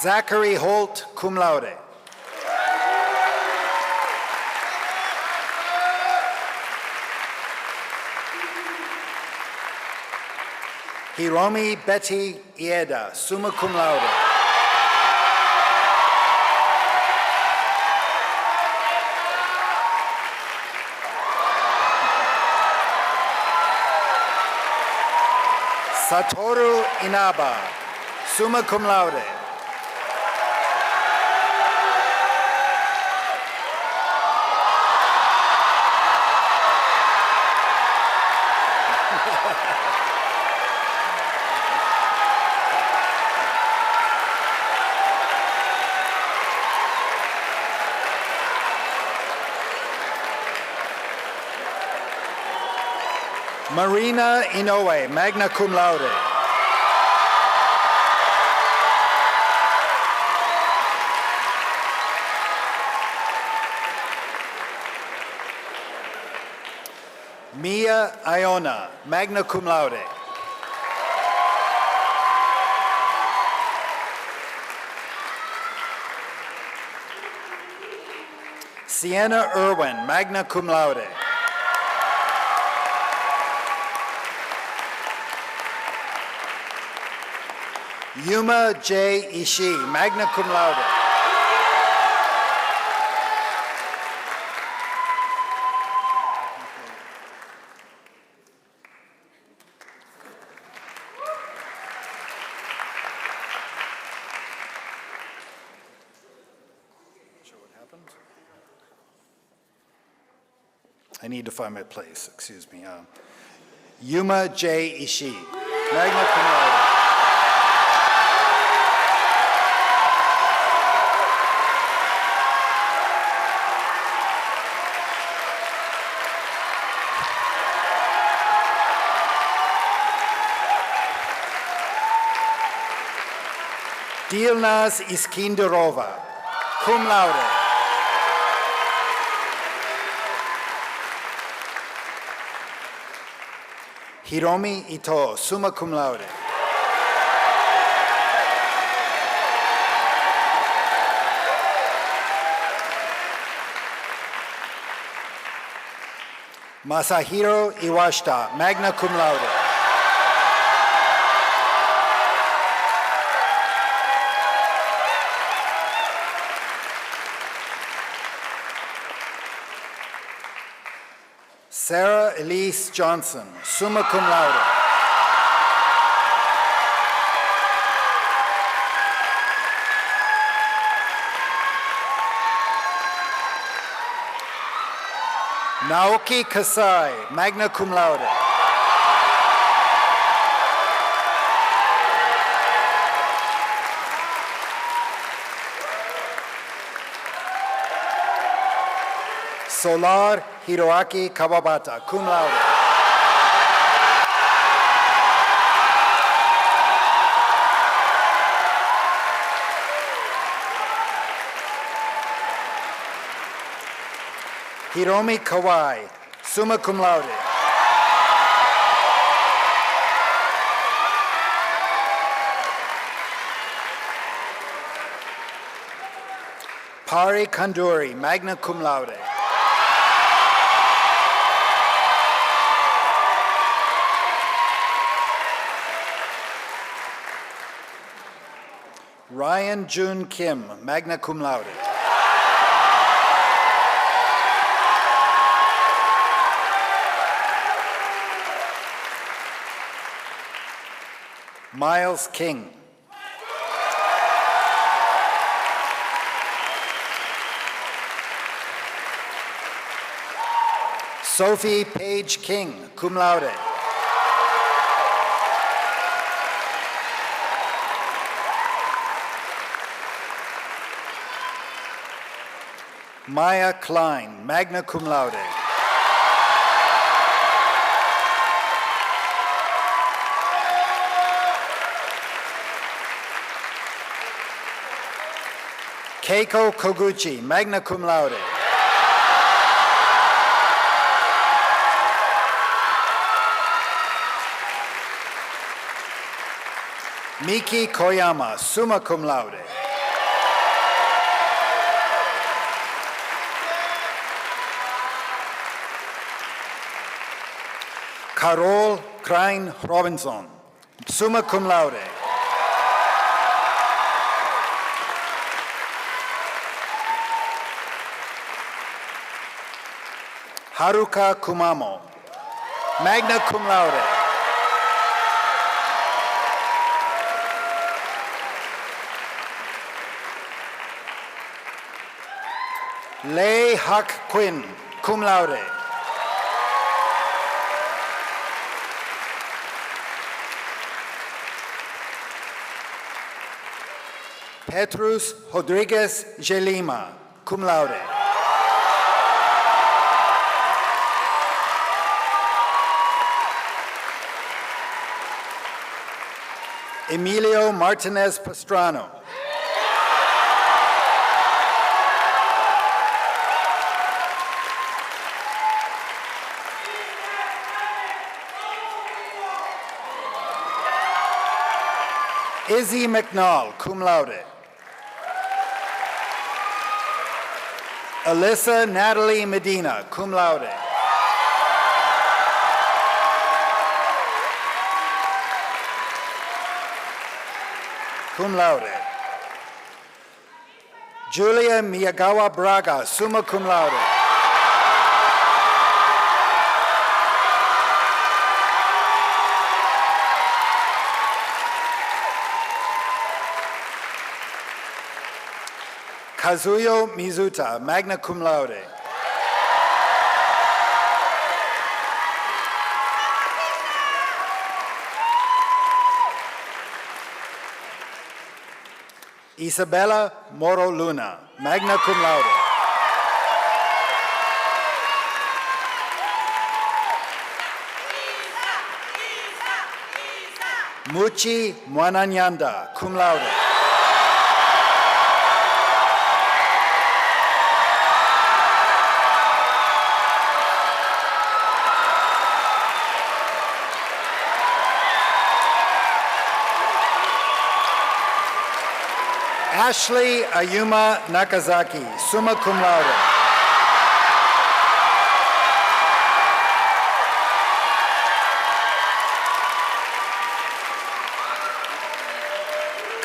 Zachary Holt, cum laude. Hiromi Betty Ieda, summa cum laude. Satoru Inaba, summa cum laude. Marina Inoue, magna cum laude. Mia Iona, magna cum laude. Sienna Irwin, magna cum laude. Yuma J. Ishii, magna cum laude. I need to find my place, excuse me. Yuma J. Ishii, magna cum laude. Dilnaz Iskinderova, cum laude. Hiromi Ito, summa cum laude. Masahiro Iwashita, magna cum laude. Sarah Elise Johnson, summa cum laude. Naoki Kasai, magna cum laude. Solar Hiroaki Kawabata, cum laude. Hiromi Kawai, summa cum laude. Pari Kanduri, magna cum laude. Ryan Jun Kim, magna cum laude. Miles King. Sophie Page King, cum laude. Maya Klein, magna cum laude. Keiko Koguchi, magna cum laude. Miki Koyama, summa cum laude. Carol Krein Robinson, summa cum laude. Haruka Kumamo, magna cum laude. Lei Hak Quinn, cum laude. Petrus Rodriguez Gelima, cum laude. Emilio Martinez Pastrano. Izzy McNall, cum laude. Alyssa Natalie Medina, cum laude. Cum laude. Julia Miyagawa Braga, summa cum laude. Kazuyo Mizuta, magna cum laude. Isabella Moro Luna, magna cum laude. Muchi Mwananyanda, cum laude. Ashley Ayuma Nakazaki, summa cum laude.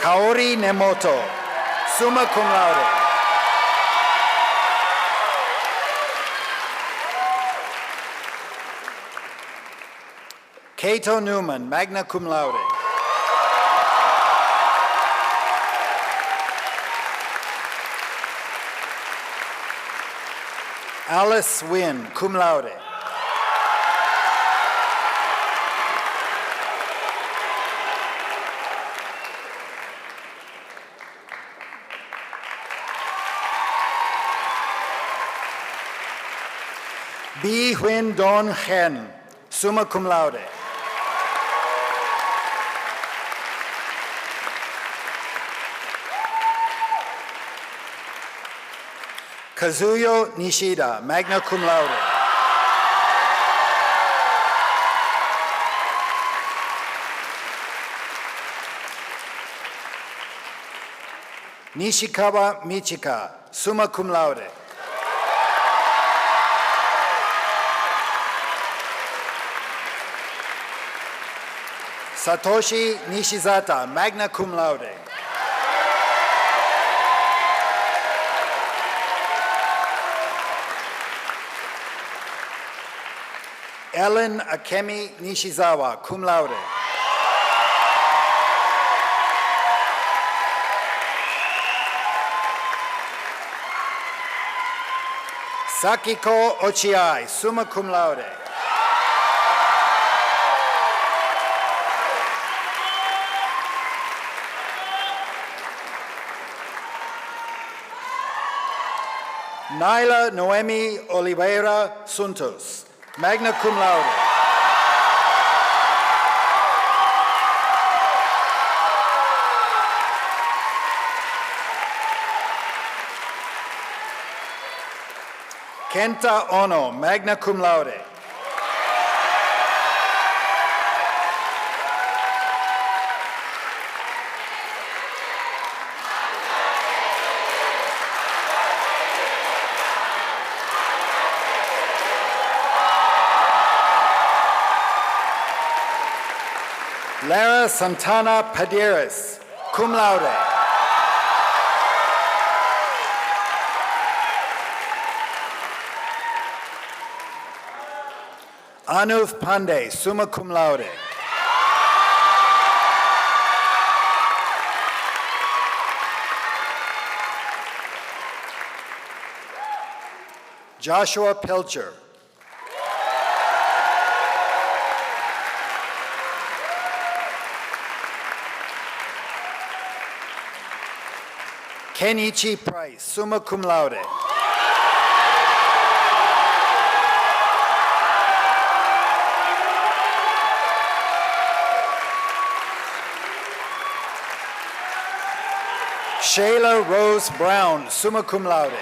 Kaori Nemoto, summa cum laude. Kato Newman, magna cum laude. Alice Wynn, cum laude. Bi Huyen Don Hen, summa cum laude. Kazuyo Nishida, magna cum laude. Nishikawa Michika, summa cum laude. Satoshi Nishizata, magna cum laude. Ellen Akemi Nishizawa, cum laude. Sakiko Ochiai, summa cum laude. Naila Noemi Oliveira Suntos, magna cum laude. Kenta Ono, magna cum laude. Lara Santana Paderas, cum laude. Anuv Pandey, summa cum laude. Joshua Pilcher. Kenichi Price, summa cum laude. Shayla Rose Brown, summa cum laude.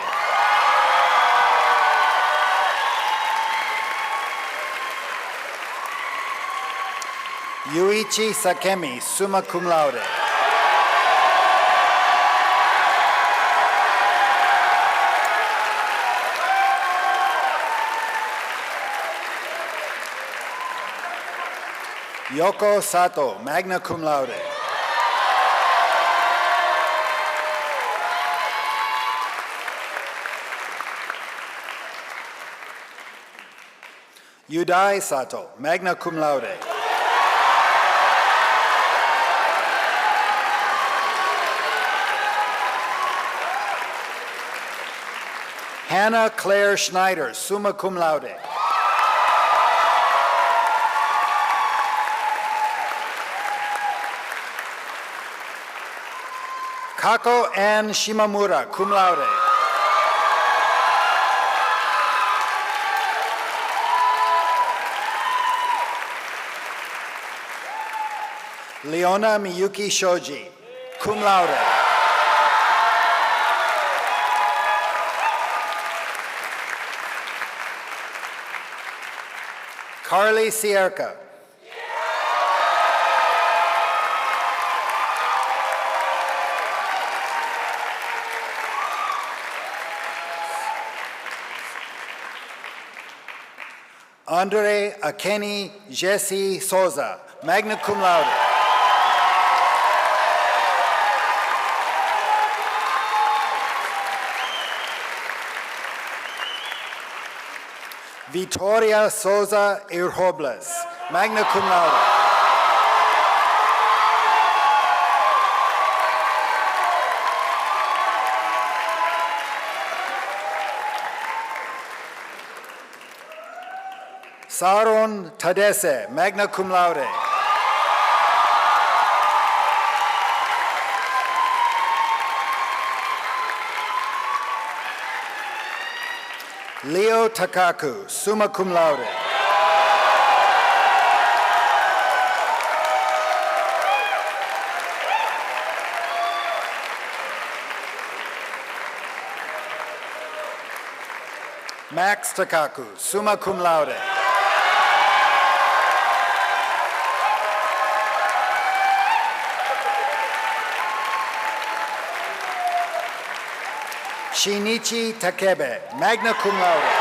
Yuichi Sakemi, summa cum laude. Yoko Sato, magna cum laude. Yudai Sato, magna cum laude. Hannah Claire Schneider, summa cum laude. Kako Ann Shimamura, cum laude. Leona Miyuki Shoji, cum laude. Carly Sierka. Andre Akeni Jesse Souza, magna cum laude. Victoria Souza Irrobles, magna cum laude. Saron Tadese, magna cum laude. Leo Takaku, summa cum laude. Max Takaku, summa cum laude. Shinichi Takebe, magna cum laude.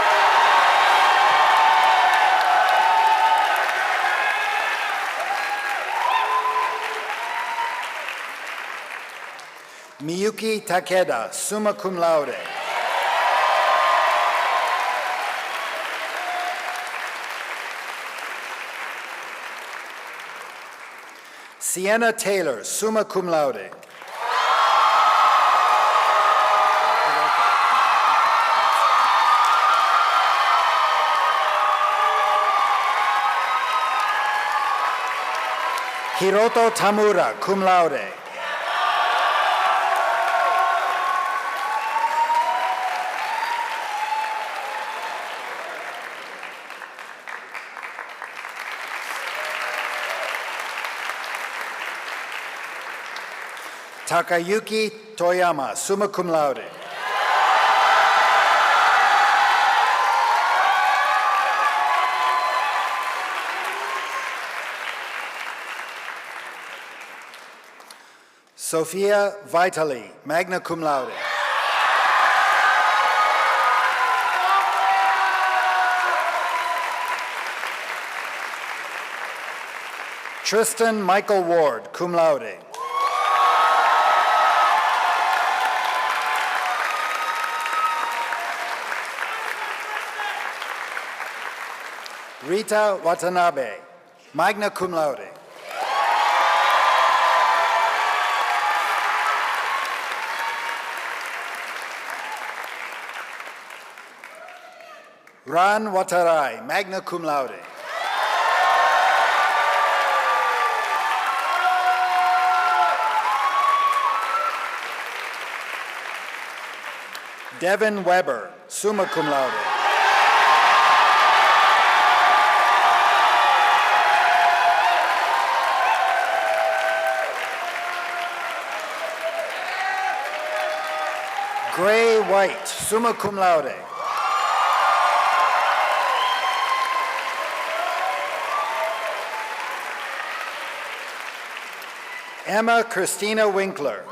Miyuki Takeda, summa cum laude. Sienna Taylor, summa cum laude. Hiroto Tamura, cum laude. Takayuki Toyama, summa cum laude. Sophia Vitali, magna cum laude. Tristan Michael Ward, cum laude. Rita Watanabe, magna cum laude. Ran Watarai, magna cum laude. Devin Weber, summa cum laude. Gray White, summa cum laude. Emma Christina Winkler.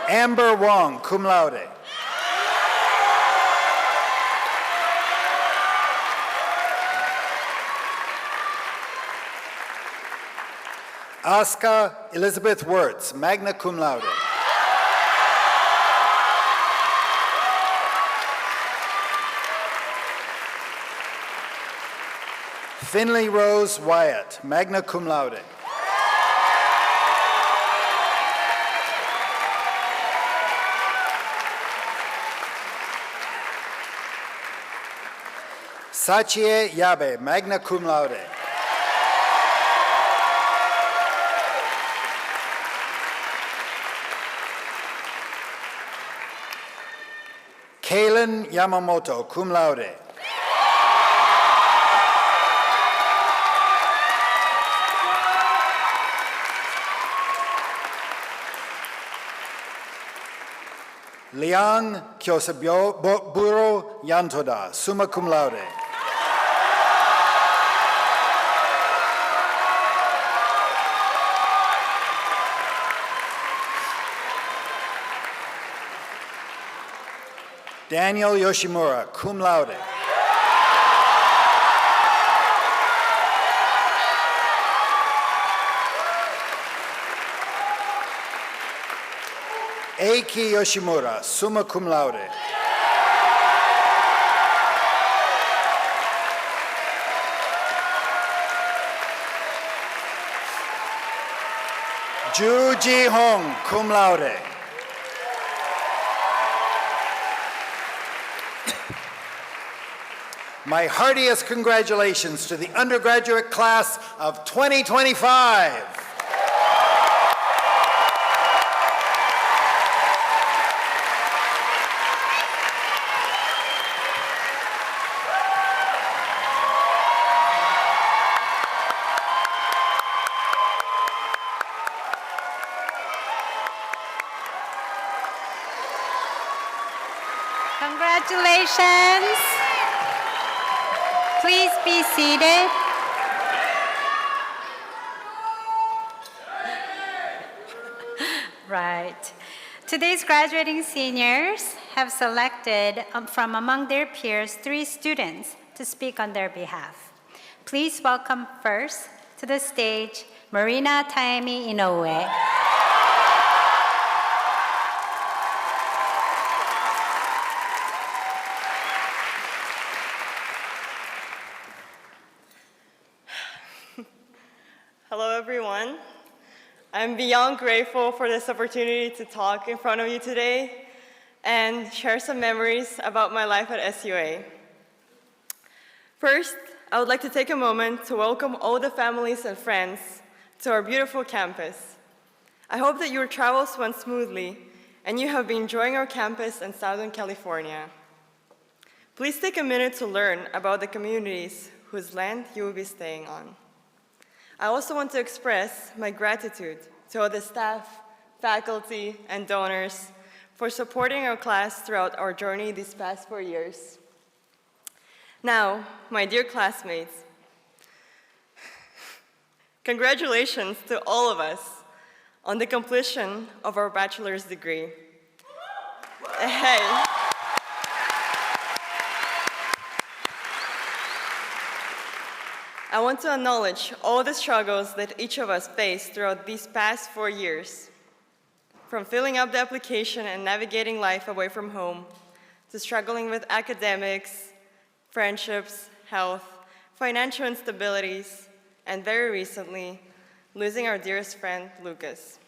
Amber Wong, cum laude. Aska Elizabeth Wirtz, magna cum laude. Finley Rose Wyatt, magna cum laude. Sachie Yabe, magna cum laude. Kaylin Yamamoto, cum laude. Liang Kyoseburo Yantoda, summa cum laude. Daniel Yoshimura, cum laude. Eiki Yoshimura, summa cum laude. Ju Ji Hong, cum laude. My heartiest congratulations to the undergraduate class of 2025. Congratulations. Please be seated. Right. Today's graduating seniors have selected from among their peers 3 students to speak on their behalf. Please welcome first to the stage Marina Taemi Inoue. Hello, everyone. I'm beyond grateful for this opportunity to talk in front of you today and share some memories about my life at SUA. First, I would like to take a moment to welcome all the families and friends to our beautiful campus. I hope that your travels went smoothly and you have been enjoying our campus in Southern California. Please take a minute to learn about the communities whose land you will be staying on. I also want to express my gratitude to all the staff, faculty, and donors for supporting our class throughout our journey these past 4 years. Now, my dear classmates, congratulations to all of us on the completion of our bachelor's degree. Hey. I want to acknowledge all the struggles that each of us faced throughout these past 4 years. From filling up the application and navigating life away from home, to struggling with academics, friendships, health, financial instabilities, and very recently, losing our dearest friend, Lucas.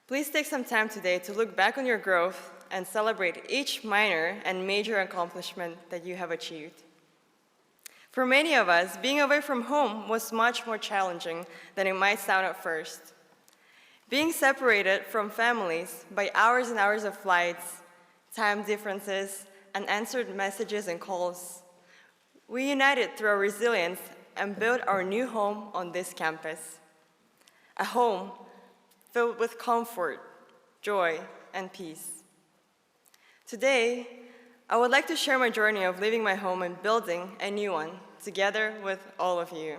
Please take some time today to look back on your growth and celebrate each minor and major accomplishment that you have achieved. For many of us, being away from home was much more challenging than it might sound at first. Being separated from families by hours and hours of flights, time differences, and unanswered messages and calls, we united through our resilience and built our new home on this campus. A home filled with comfort, joy, and peace. Today, I would like to share my journey of leaving my home and building a new one together with all of you.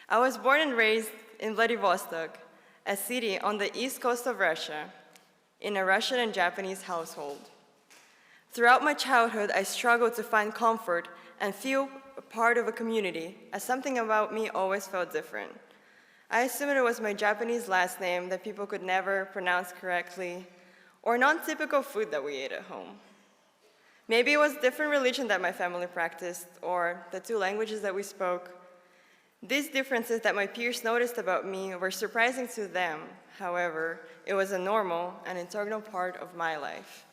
I was born and raised in Vladivostok, a city on the east coast of Russia, in a Russian and Japanese household. Throughout my childhood, I struggled to find comfort and feel a part of a community, as something about me always felt different. I assumed it was my Japanese last name that people could never pronounce correctly, or non-typical food that we ate at home. Maybe it was different religion that my family practiced, or the 2 languages that we spoke. These differences that my peers noticed about me were surprising to them. However, it was a normal and integral part of my life.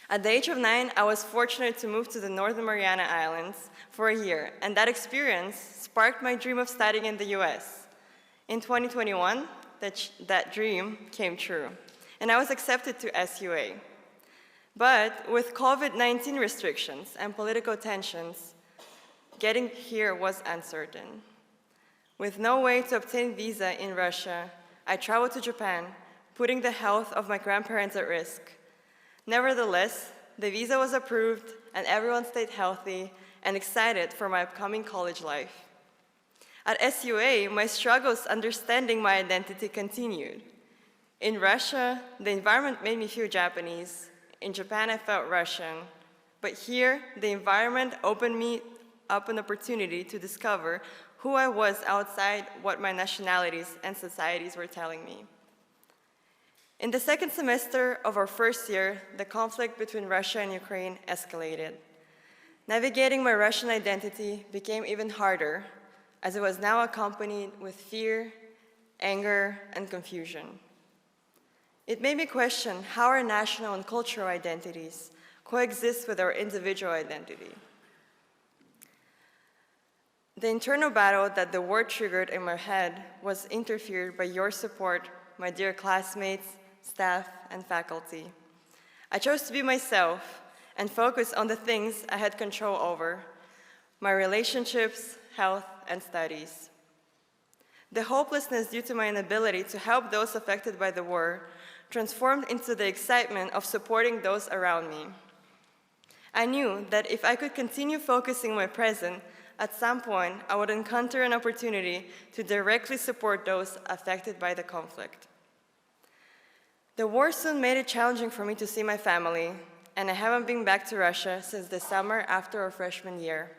At the age of 9, I was fortunate to move to the Northern Mariana Islands for a year, and that experience sparked my dream of studying in the US. In 2021, that dream came true, and I was accepted to SUA. But with COVID-19 restrictions and political tensions, getting here was uncertain. With no way to obtain visa in Russia, I traveled to Japan, putting the health of my grandparents at risk. Nevertheless, the visa was approved and everyone stayed healthy and excited for my upcoming college life. At SUA, my struggles understanding my identity continued. In Russia, the environment made me feel Japanese. In Japan, I felt Russian, but here, the environment opened me up an opportunity to discover who I was outside what my nationalities and societies were telling me. In the second semester of our first year, the conflict between Russia and Ukraine escalated. Navigating my Russian identity became even harder, as it was now accompanied with fear, anger, and confusion. It made me question how our national and cultural identities coexist with our individual identity. The internal battle that the war triggered in my head was interfered by your support, my dear classmates, staff, and faculty. I chose to be myself and focus on the things I had control over, my relationships, health, and studies. The hopelessness due to my inability to help those affected by the war transformed into the excitement of supporting those around me. I knew that if I could continue focusing my present, at some point I would encounter an opportunity to directly support those affected by the conflict. The war soon made it challenging for me to see my family, and I haven't been back to Russia since the summer after our freshman year.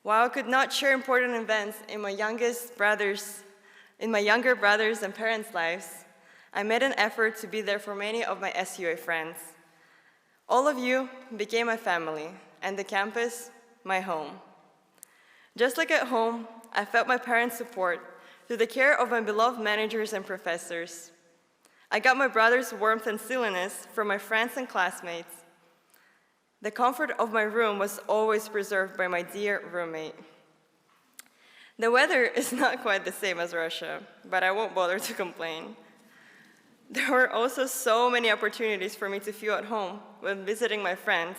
While I could not share important events in my younger brothers' and parents' lives, I made an effort to be there for many of my SUA friends. All of you became my family, and the campus, my home. Just like at home, I felt my parents' support through the care of my beloved managers and professors. I got my brother's warmth and silliness from my friends and classmates. The comfort of my room was always preserved by my dear roommate. The weather is not quite the same as Russia, but I won't bother to complain. There were also so many opportunities for me to feel at home when visiting my friends.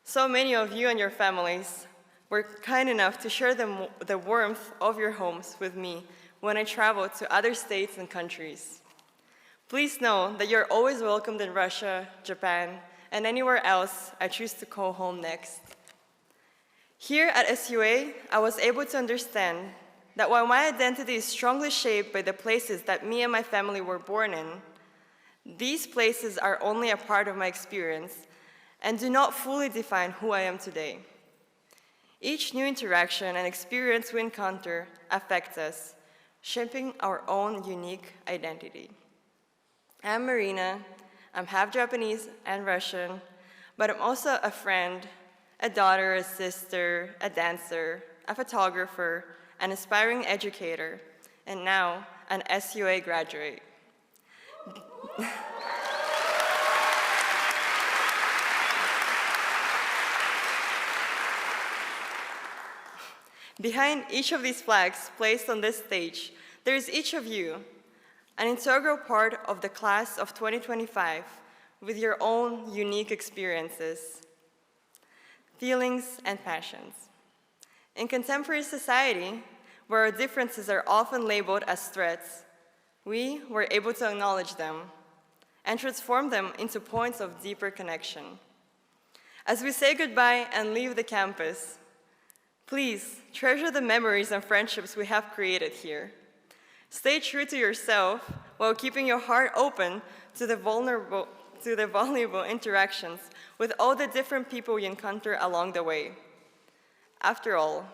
So many of you and your families were kind enough to share the warmth of your homes with me when I traveled to other states and countries. Please know that you're always welcomed in Russia, Japan, and anywhere else I choose to call home next. Here at SUA, I was able to understand that while my identity is strongly shaped by the places that me and my family were born in, these places are only a part of my experience and do not fully define who I am today. Each new interaction and experience we encounter affects us, shaping our own unique identity. I'm Marina. I'm half Japanese and Russian, but I'm also a friend, a daughter, a sister, a dancer, a photographer, an aspiring educator, and now an SUA graduate. Behind each of these flags placed on this stage, there is each of you, an integral part of the class of 2025 with your own unique experiences, feelings, and passions. In contemporary society, where our differences are often labeled as threats, we were able to acknowledge them and transform them into points of deeper connection. As we say goodbye and leave the campus, please treasure the memories and friendships we have created here. Stay true to yourself while keeping your heart open to the valuable interactions with all the different people you encounter along the way. After all,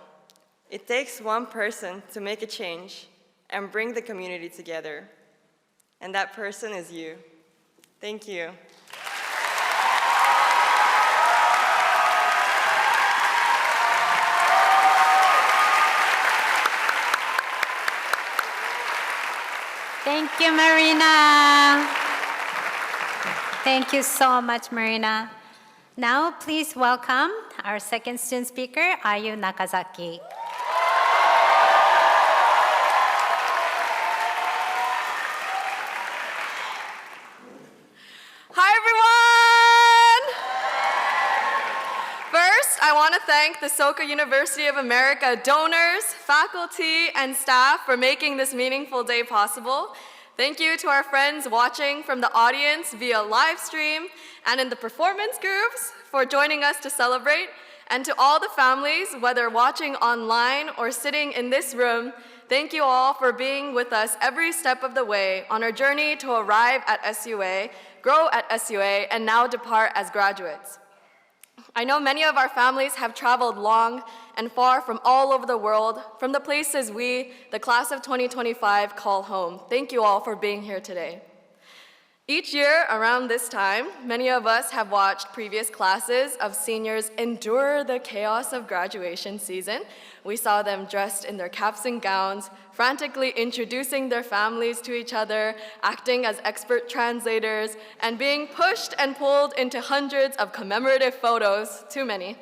it takes one person to make a change and bring the community together. And that person is you. Thank you. Thank you, Marina. Thank you so much, Marina. Now, please welcome our second student speaker, Ayu Nakazaki. Hi, everyone! First, I want to thank the Soka University of America donors, faculty, and staff for making this meaningful day possible. Thank you to our friends watching from the audience via live stream and in the performance groups for joining us to celebrate. And to all the families, whether watching online or sitting in this room, thank you all for being with us every step of the way on our journey to arrive at SUA, grow at SUA, and now depart as graduates. I know many of our families have traveled long and far from all over the world, from the places we, the class of 2025, call home. Thank you all for being here today. Each year around this time, many of us have watched previous classes of seniors endure the chaos of graduation season. We saw them dressed in their caps and gowns, frantically introducing their families to each other, acting as expert translators, and being pushed and pulled into hundreds of commemorative photos, too many.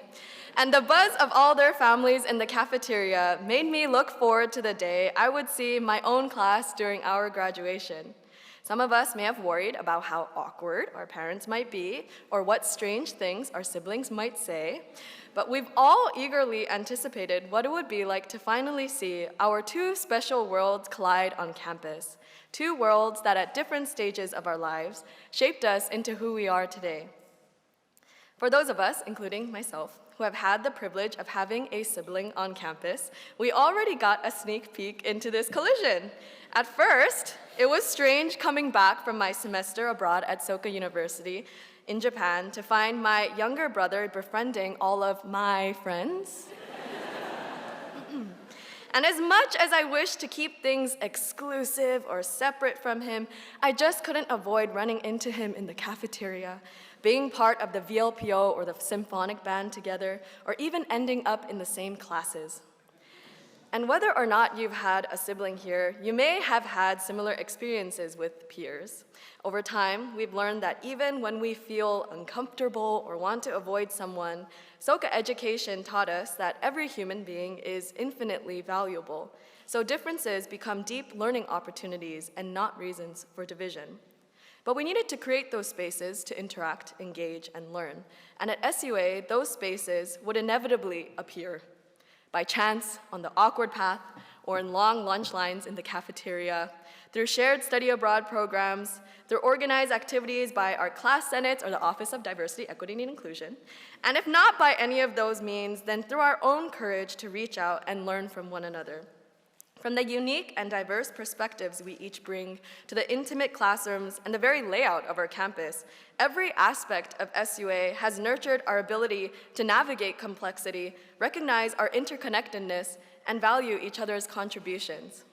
And the buzz of all their families in the cafeteria made me look forward to the day I would see my own class during our graduation. Some of us may have worried about how awkward our parents might be or what strange things our siblings might say, but we've all eagerly anticipated what it would be like to finally see our two special worlds collide on campus, two worlds that at different stages of our lives shaped us into who we are today. For those of us, including myself, who have had the privilege of having a sibling on campus, we already got a sneak peek into this collision. At first, it was strange coming back from my semester abroad at Soka University in Japan to find my younger brother befriending all of my friends. And as much as I wished to keep things exclusive or separate from him, I just couldn't avoid running into him in the cafeteria, being part of the VLPO or the symphonic band together, or even ending up in the same classes. And whether or not you've had a sibling here, you may have had similar experiences with peers. Over time, we've learned that even when we feel uncomfortable or want to avoid someone, Soka education taught us that every human being is infinitely valuable. So differences become deep learning opportunities and not reasons for division. But we needed to create those spaces to interact, engage, and learn. And at SUA, those spaces would inevitably appear. By chance, on the awkward path, or in long lunch lines in the cafeteria, through shared study abroad programs, through organized activities by our class senates or the Office of Diversity, Equity, and Inclusion, and if not by any of those means, then through our own courage to reach out and learn from one another. From the unique and diverse perspectives we each bring to the intimate classrooms and the very layout of our campus, every aspect of SUA has nurtured our ability to navigate complexity, recognize our interconnectedness, and value each other's contributions.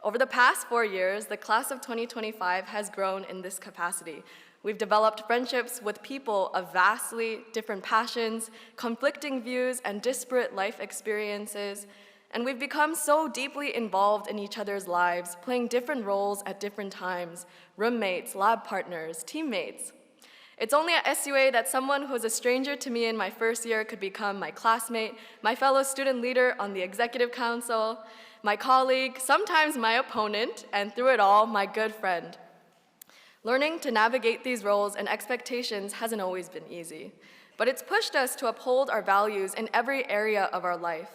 Over the past 4 years, the class of 2025 has grown in this capacity. We've developed friendships with people of vastly different passions, conflicting views, and disparate life experiences. And we've become so deeply involved in each other's lives, playing different roles at different times, roommates, lab partners, teammates. It's only at SUA that someone who was a stranger to me in my first year could become my classmate, my fellow student leader on the executive council, my colleague, sometimes my opponent, and through it all, my good friend. Learning to navigate these roles and expectations hasn't always been easy, but it's pushed us to uphold our values in every area of our life.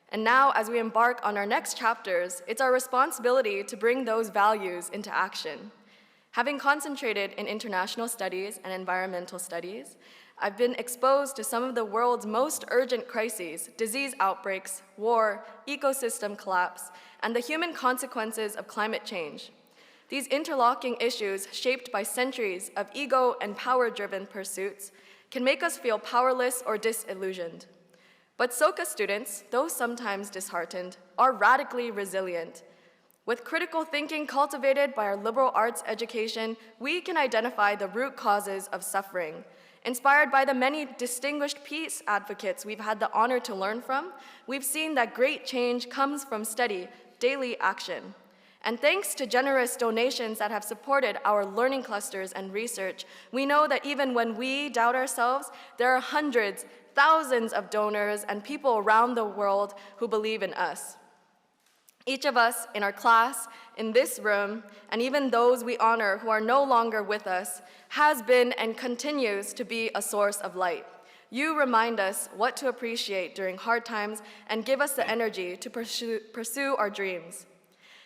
And now, as we embark on our next chapters, it's our responsibility to bring those values into action. Having concentrated in international studies and environmental studies, I've been exposed to some of the world's most urgent crises: disease outbreaks, war, ecosystem collapse, and the human consequences of climate change. These interlocking issues, shaped by centuries of ego and power-driven pursuits, can make us feel powerless or disillusioned. But Soka students, though sometimes disheartened, are radically resilient. With critical thinking cultivated by our liberal arts education, we can identify the root causes of suffering. Inspired by the many distinguished peace advocates we've had the honor to learn from, we've seen that great change comes from steady, daily action. And thanks to generous donations that have supported our learning clusters and research, we know that even when we doubt ourselves, there are hundreds, thousands of donors and people around the world who believe in us. Each of us in our class, in this room, and even those we honor who are no longer with us, has been and continues to be a source of light. You remind us what to appreciate during hard times and give us the energy to pursue our dreams.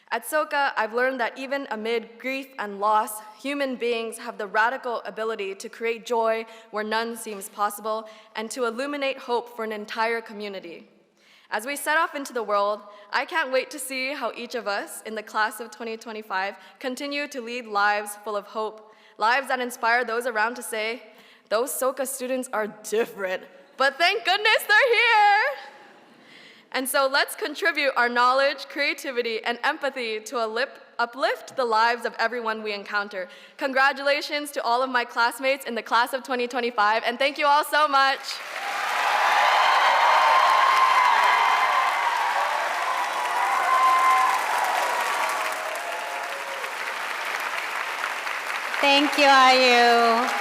At Soka, I've learned that even amid grief and loss, human beings have the radical ability to create joy where none seems possible and to illuminate hope for an entire community. As we set off into the world, I can't wait to see how each of us in the class of 2025 continue to lead lives full of hope, lives that inspire those around to say, those Soka students are different, but thank goodness they're here. And so let's contribute our knowledge, creativity, and empathy to uplift the lives of everyone we encounter. Congratulations to all of my classmates in the class of 2025, and thank you all so much. Thank you, Ayu.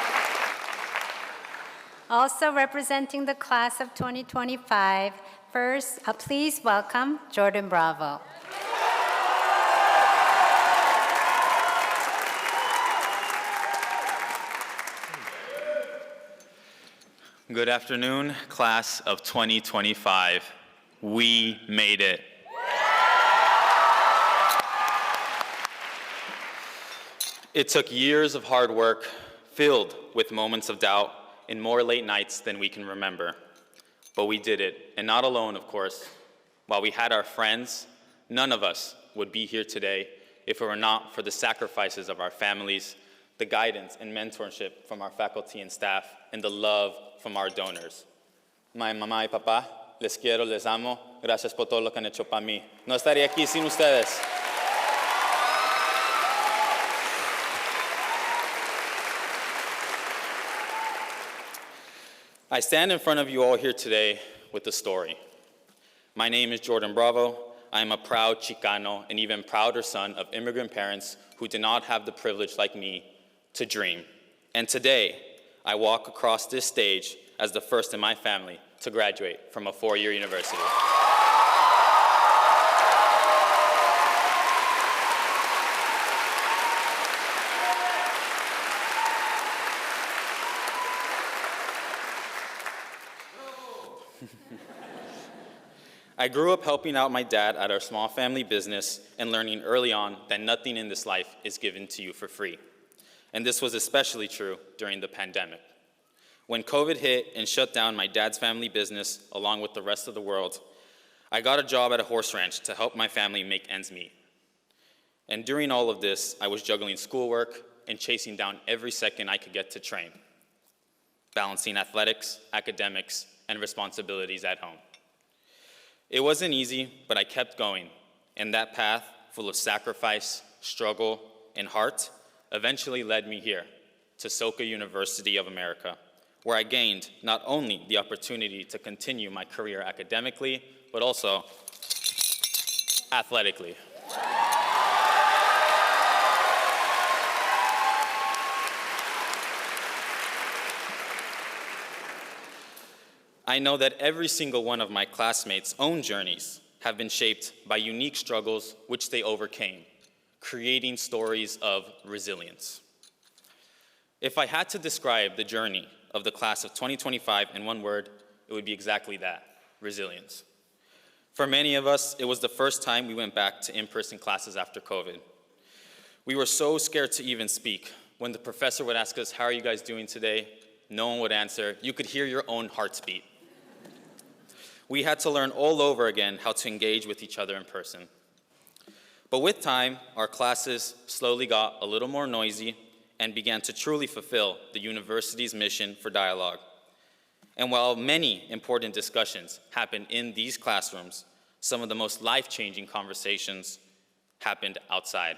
Also representing the class of 2025, first, please welcome Jordan Bravo. Good afternoon, class of 2025. We made it. It took years of hard work, filled with moments of doubt, and more late nights than we can remember. But we did it, and not alone, of course. While we had our friends, none of us would be here today if it were not for the sacrifices of our families, the guidance and mentorship from our faculty and staff, and the love from our donors. My mamá y papá, les quiero, les amo. Gracias por todo lo que han hecho para mí. No estaría aquí sin ustedes. I stand in front of you all here today with a story. My name is Jordan Bravo, I am a proud Chicano and even prouder son of immigrant parents who did not have the privilege like me to dream. And today, I walk across this stage as the first in my family to graduate from a four-year university. I grew up helping out my dad at our small family business and learning early on that nothing in this life is given to you for free. And this was especially true during the pandemic. When COVID hit and shut down my dad's family business along with the rest of the world, I got a job at a horse ranch to help my family make ends meet. And during all of this, I was juggling schoolwork and chasing down every second I could get to train, balancing athletics, academics, and responsibilities at home. It wasn't easy, but I kept going, and that path, full of sacrifice, struggle, and heart, eventually led me here, to Soka University of America, where I gained not only the opportunity to continue my career academically, but also athletically. I know that every single one of my classmates' own journeys have been shaped by unique struggles which they overcame, creating stories of resilience. If I had to describe the journey of the class of 2025 in one word, it would be exactly that, resilience. For many of us, it was the first time we went back to in-person classes after COVID. We were so scared to even speak. When the professor would ask us, "How are you guys doing today?" no one would answer. You could hear your own hearts beat. We had to learn all over again how to engage with each other in person. But with time, our classes slowly got a little more noisy and began to truly fulfill the university's mission for dialogue. And while many important discussions happened in these classrooms, some of the most life-changing conversations happened outside.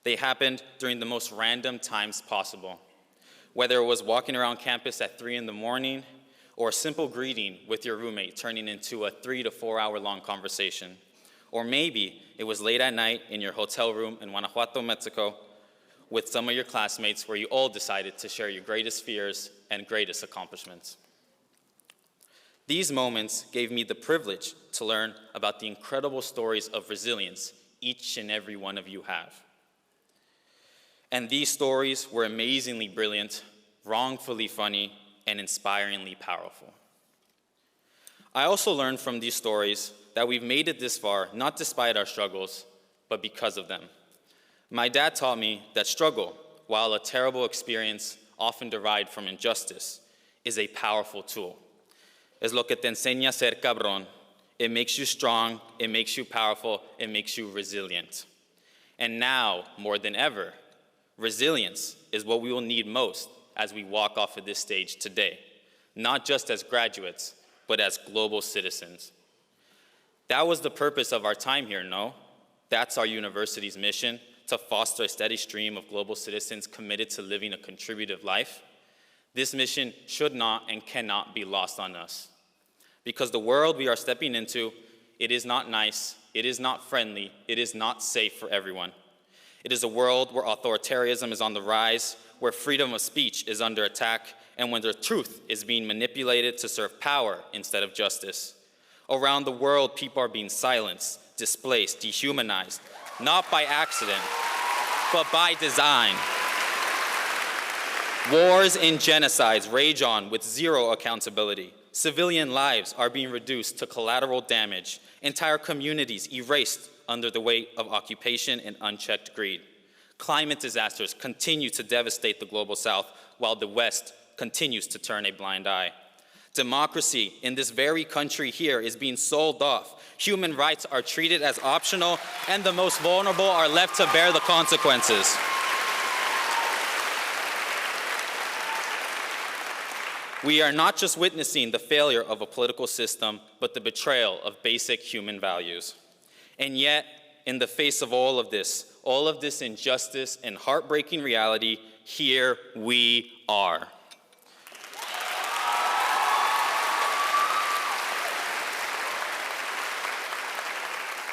They happened during the most random times possible, whether it was walking around campus at 3 in the morning or a simple greeting with your roommate turning into a 3 to 4 hour long conversation. Or maybe it was late at night in your hotel room in Guanajuato, Mexico, with some of your classmates where you all decided to share your greatest fears and greatest accomplishments. These moments gave me the privilege to learn about the incredible stories of resilience each and every one of you have. And these stories were amazingly brilliant, wrongfully funny, and inspiringly powerful. I also learned from these stories that we've made it this far, not despite our struggles, but because of them. My dad taught me that struggle, while a terrible experience often derived from injustice, is a powerful tool. Es lo que te enseña a ser cabrón. It makes you strong, it makes you powerful, it makes you resilient. And now, more than ever, resilience is what we will need most as we walk off of this stage today, not just as graduates, but as global citizens. That was the purpose of our time here, no? That's our university's mission, to foster a steady stream of global citizens committed to living a contributive life. This mission should not and cannot be lost on us. Because the world we are stepping into, it is not nice, it is not friendly, it is not safe for everyone. It is a world where authoritarianism is on the rise, where freedom of speech is under attack, and when the truth is being manipulated to serve power instead of justice. Around the world, people are being silenced, displaced, dehumanized, not by accident, but by design. Wars and genocides rage on with zero accountability. Civilian lives are being reduced to collateral damage, entire communities erased under the weight of occupation and unchecked greed. Climate disasters continue to devastate the global south, while the West continues to turn a blind eye. Democracy in this very country here is being sold off. Human rights are treated as optional, and the most vulnerable are left to bear the consequences. We are not just witnessing the failure of a political system, but the betrayal of basic human values. And yet, in the face of all of this injustice and heartbreaking reality, here we are.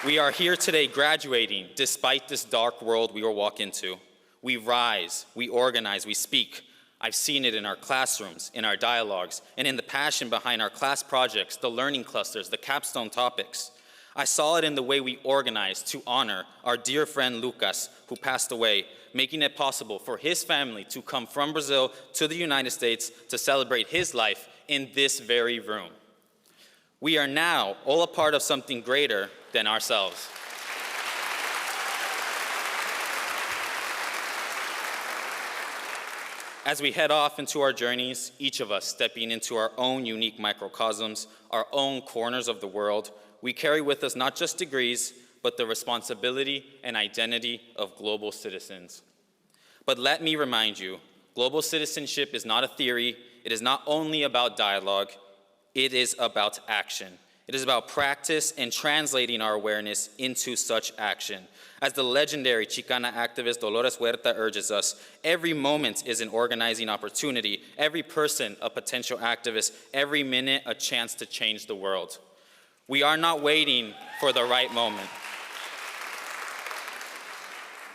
We are here today graduating despite this dark world we will walk into. We rise, we organize, we speak. I've seen it in our classrooms, in our dialogues, and in the passion behind our class projects, the learning clusters, the capstone topics. I saw it in the way we organized to honor our dear friend Lucas, who passed away, making it possible for his family to come from Brazil to the United States to celebrate his life in this very room. We are now all a part of something greater than ourselves. As we head off into our journeys, each of us stepping into our own unique microcosms, our own corners of the world, we carry with us not just degrees, but the responsibility and identity of global citizens. But let me remind you, global citizenship is not a theory. It is not only about dialogue. It is about action. It is about practice and translating our awareness into such action. As the legendary Chicana activist Dolores Huerta urges us, every moment is an organizing opportunity, every person a potential activist, every minute a chance to change the world. We are not waiting for the right moment.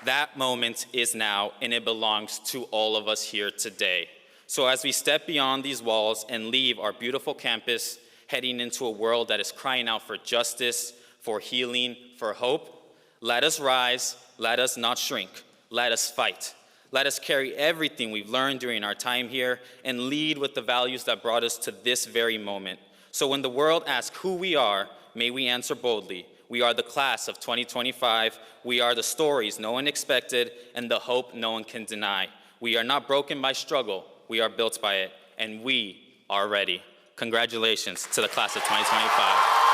That moment is now, and it belongs to all of us here today. So as we step beyond these walls and leave our beautiful campus, heading into a world that is crying out for justice, for healing, for hope, let us rise, let us not shrink, let us fight. Let us carry everything we've learned during our time here and lead with the values that brought us to this very moment. So when the world asks who we are, may we answer boldly. We are the class of 2025. We are the stories no one expected and the hope no one can deny. We are not broken by struggle. We are built by it, and we are ready. Congratulations to the class of 2025.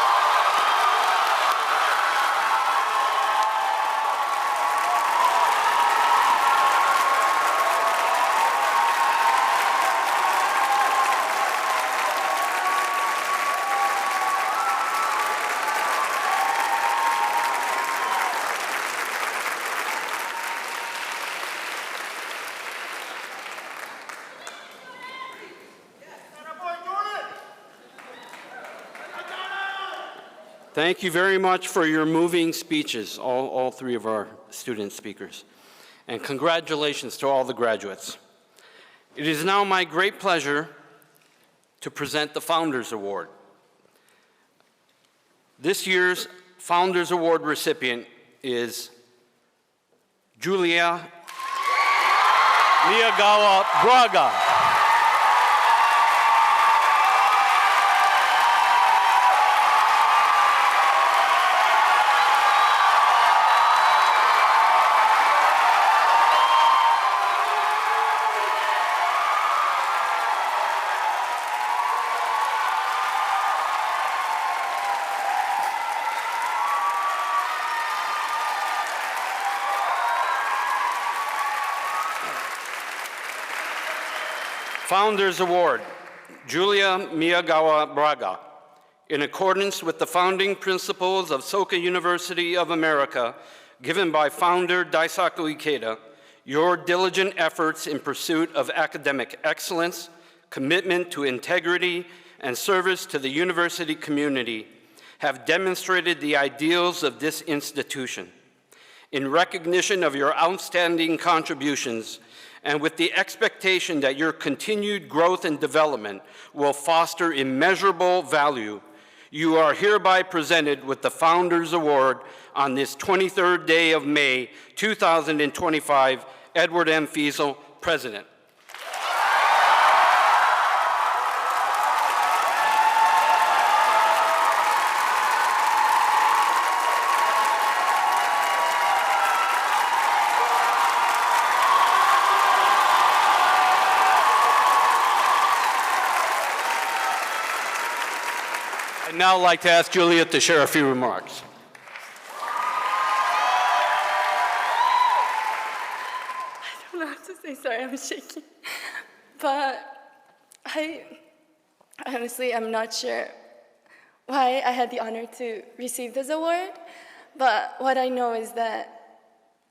Thank you very much for your moving speeches, all three of our student speakers. And congratulations to all the graduates. It is now my great pleasure to present the Founders Award. This year's Founders Award recipient is Julia Miyagawa Braga. Founders Award, Julia Miyagawa Braga. In accordance with the founding principles of Soka University of America, given by founder Daisaku Ikeda, your diligent efforts in pursuit of academic excellence, commitment to integrity, and service to the university community have demonstrated the ideals of this institution. In recognition of your outstanding contributions, and with the expectation that your continued growth and development will foster immeasurable value, you are hereby presented with the Founders Award on this 23rd day of May, 2025, Edward M. Fiesel, President. I'd now like to ask Julia to share a few remarks. I don't know what to say, sorry, I'm shaking. But honestly, I'm not sure why I had the honor to receive this award, but what I know is that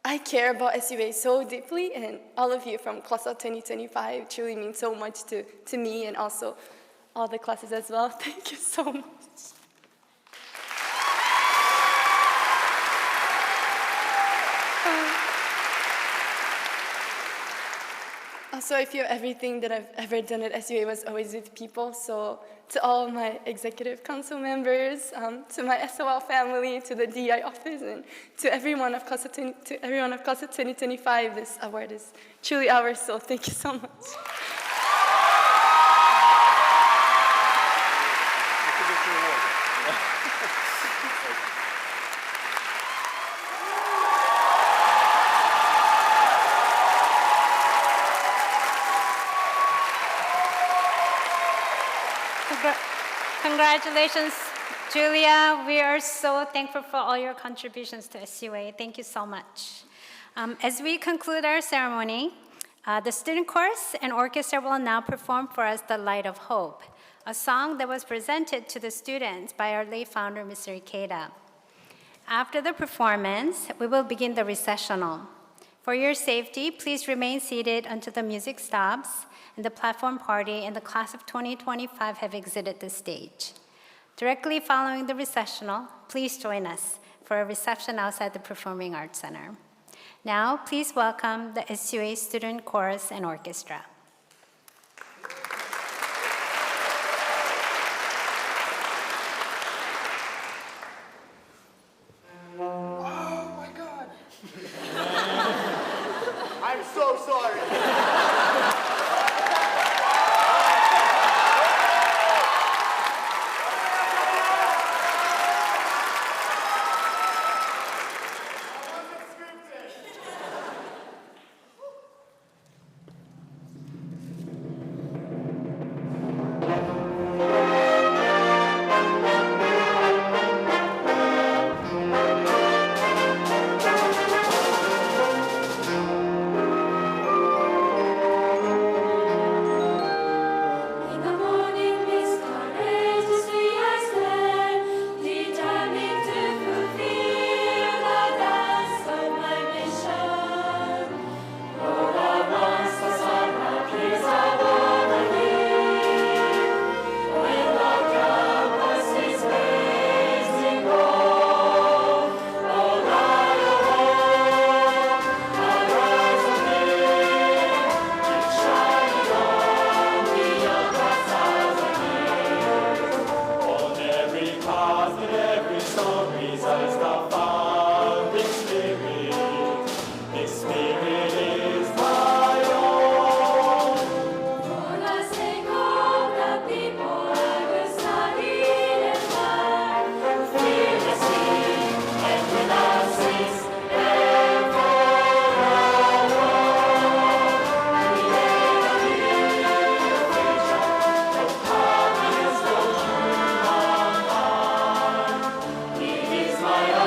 I care about SUA so deeply, and all of you from Class of 2025 truly mean so much to me and also all the classes as well. Thank you so much. Also, I feel everything that I've ever done at SUA was always with people. So to all my executive council members, to my SOL family, to the DI office, and to everyone of class of 2025, this award is truly ours. So thank you so much. Congratulations, Julia. We are so thankful for all your contributions to SUA. Thank you so much. As we conclude our ceremony, the student chorus and orchestra will now perform for us The Light of Hope, a song that was presented to the students by our late founder, Mr. Ikeda. After the performance, we will begin the recessional. For your safety, please remain seated until the music stops and the platform party and the class of 2025 have exited the stage. Directly following the recessional, please join us for a reception outside the Performing Arts Center. Now, please welcome the SUA Student Chorus and Orchestra. Oh my God! I'm so sorry. He is my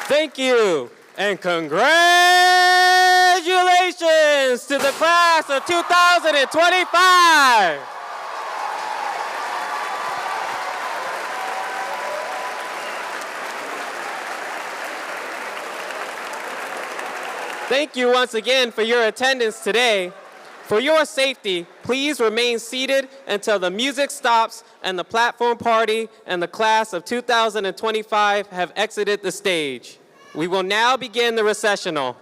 Thank you, and congratulations to the class of 2025. Thank you once again for your attendance today. For your safety, please remain seated until the music stops and the platform party and the class of 2025 have exited the stage. We will now begin the recessional.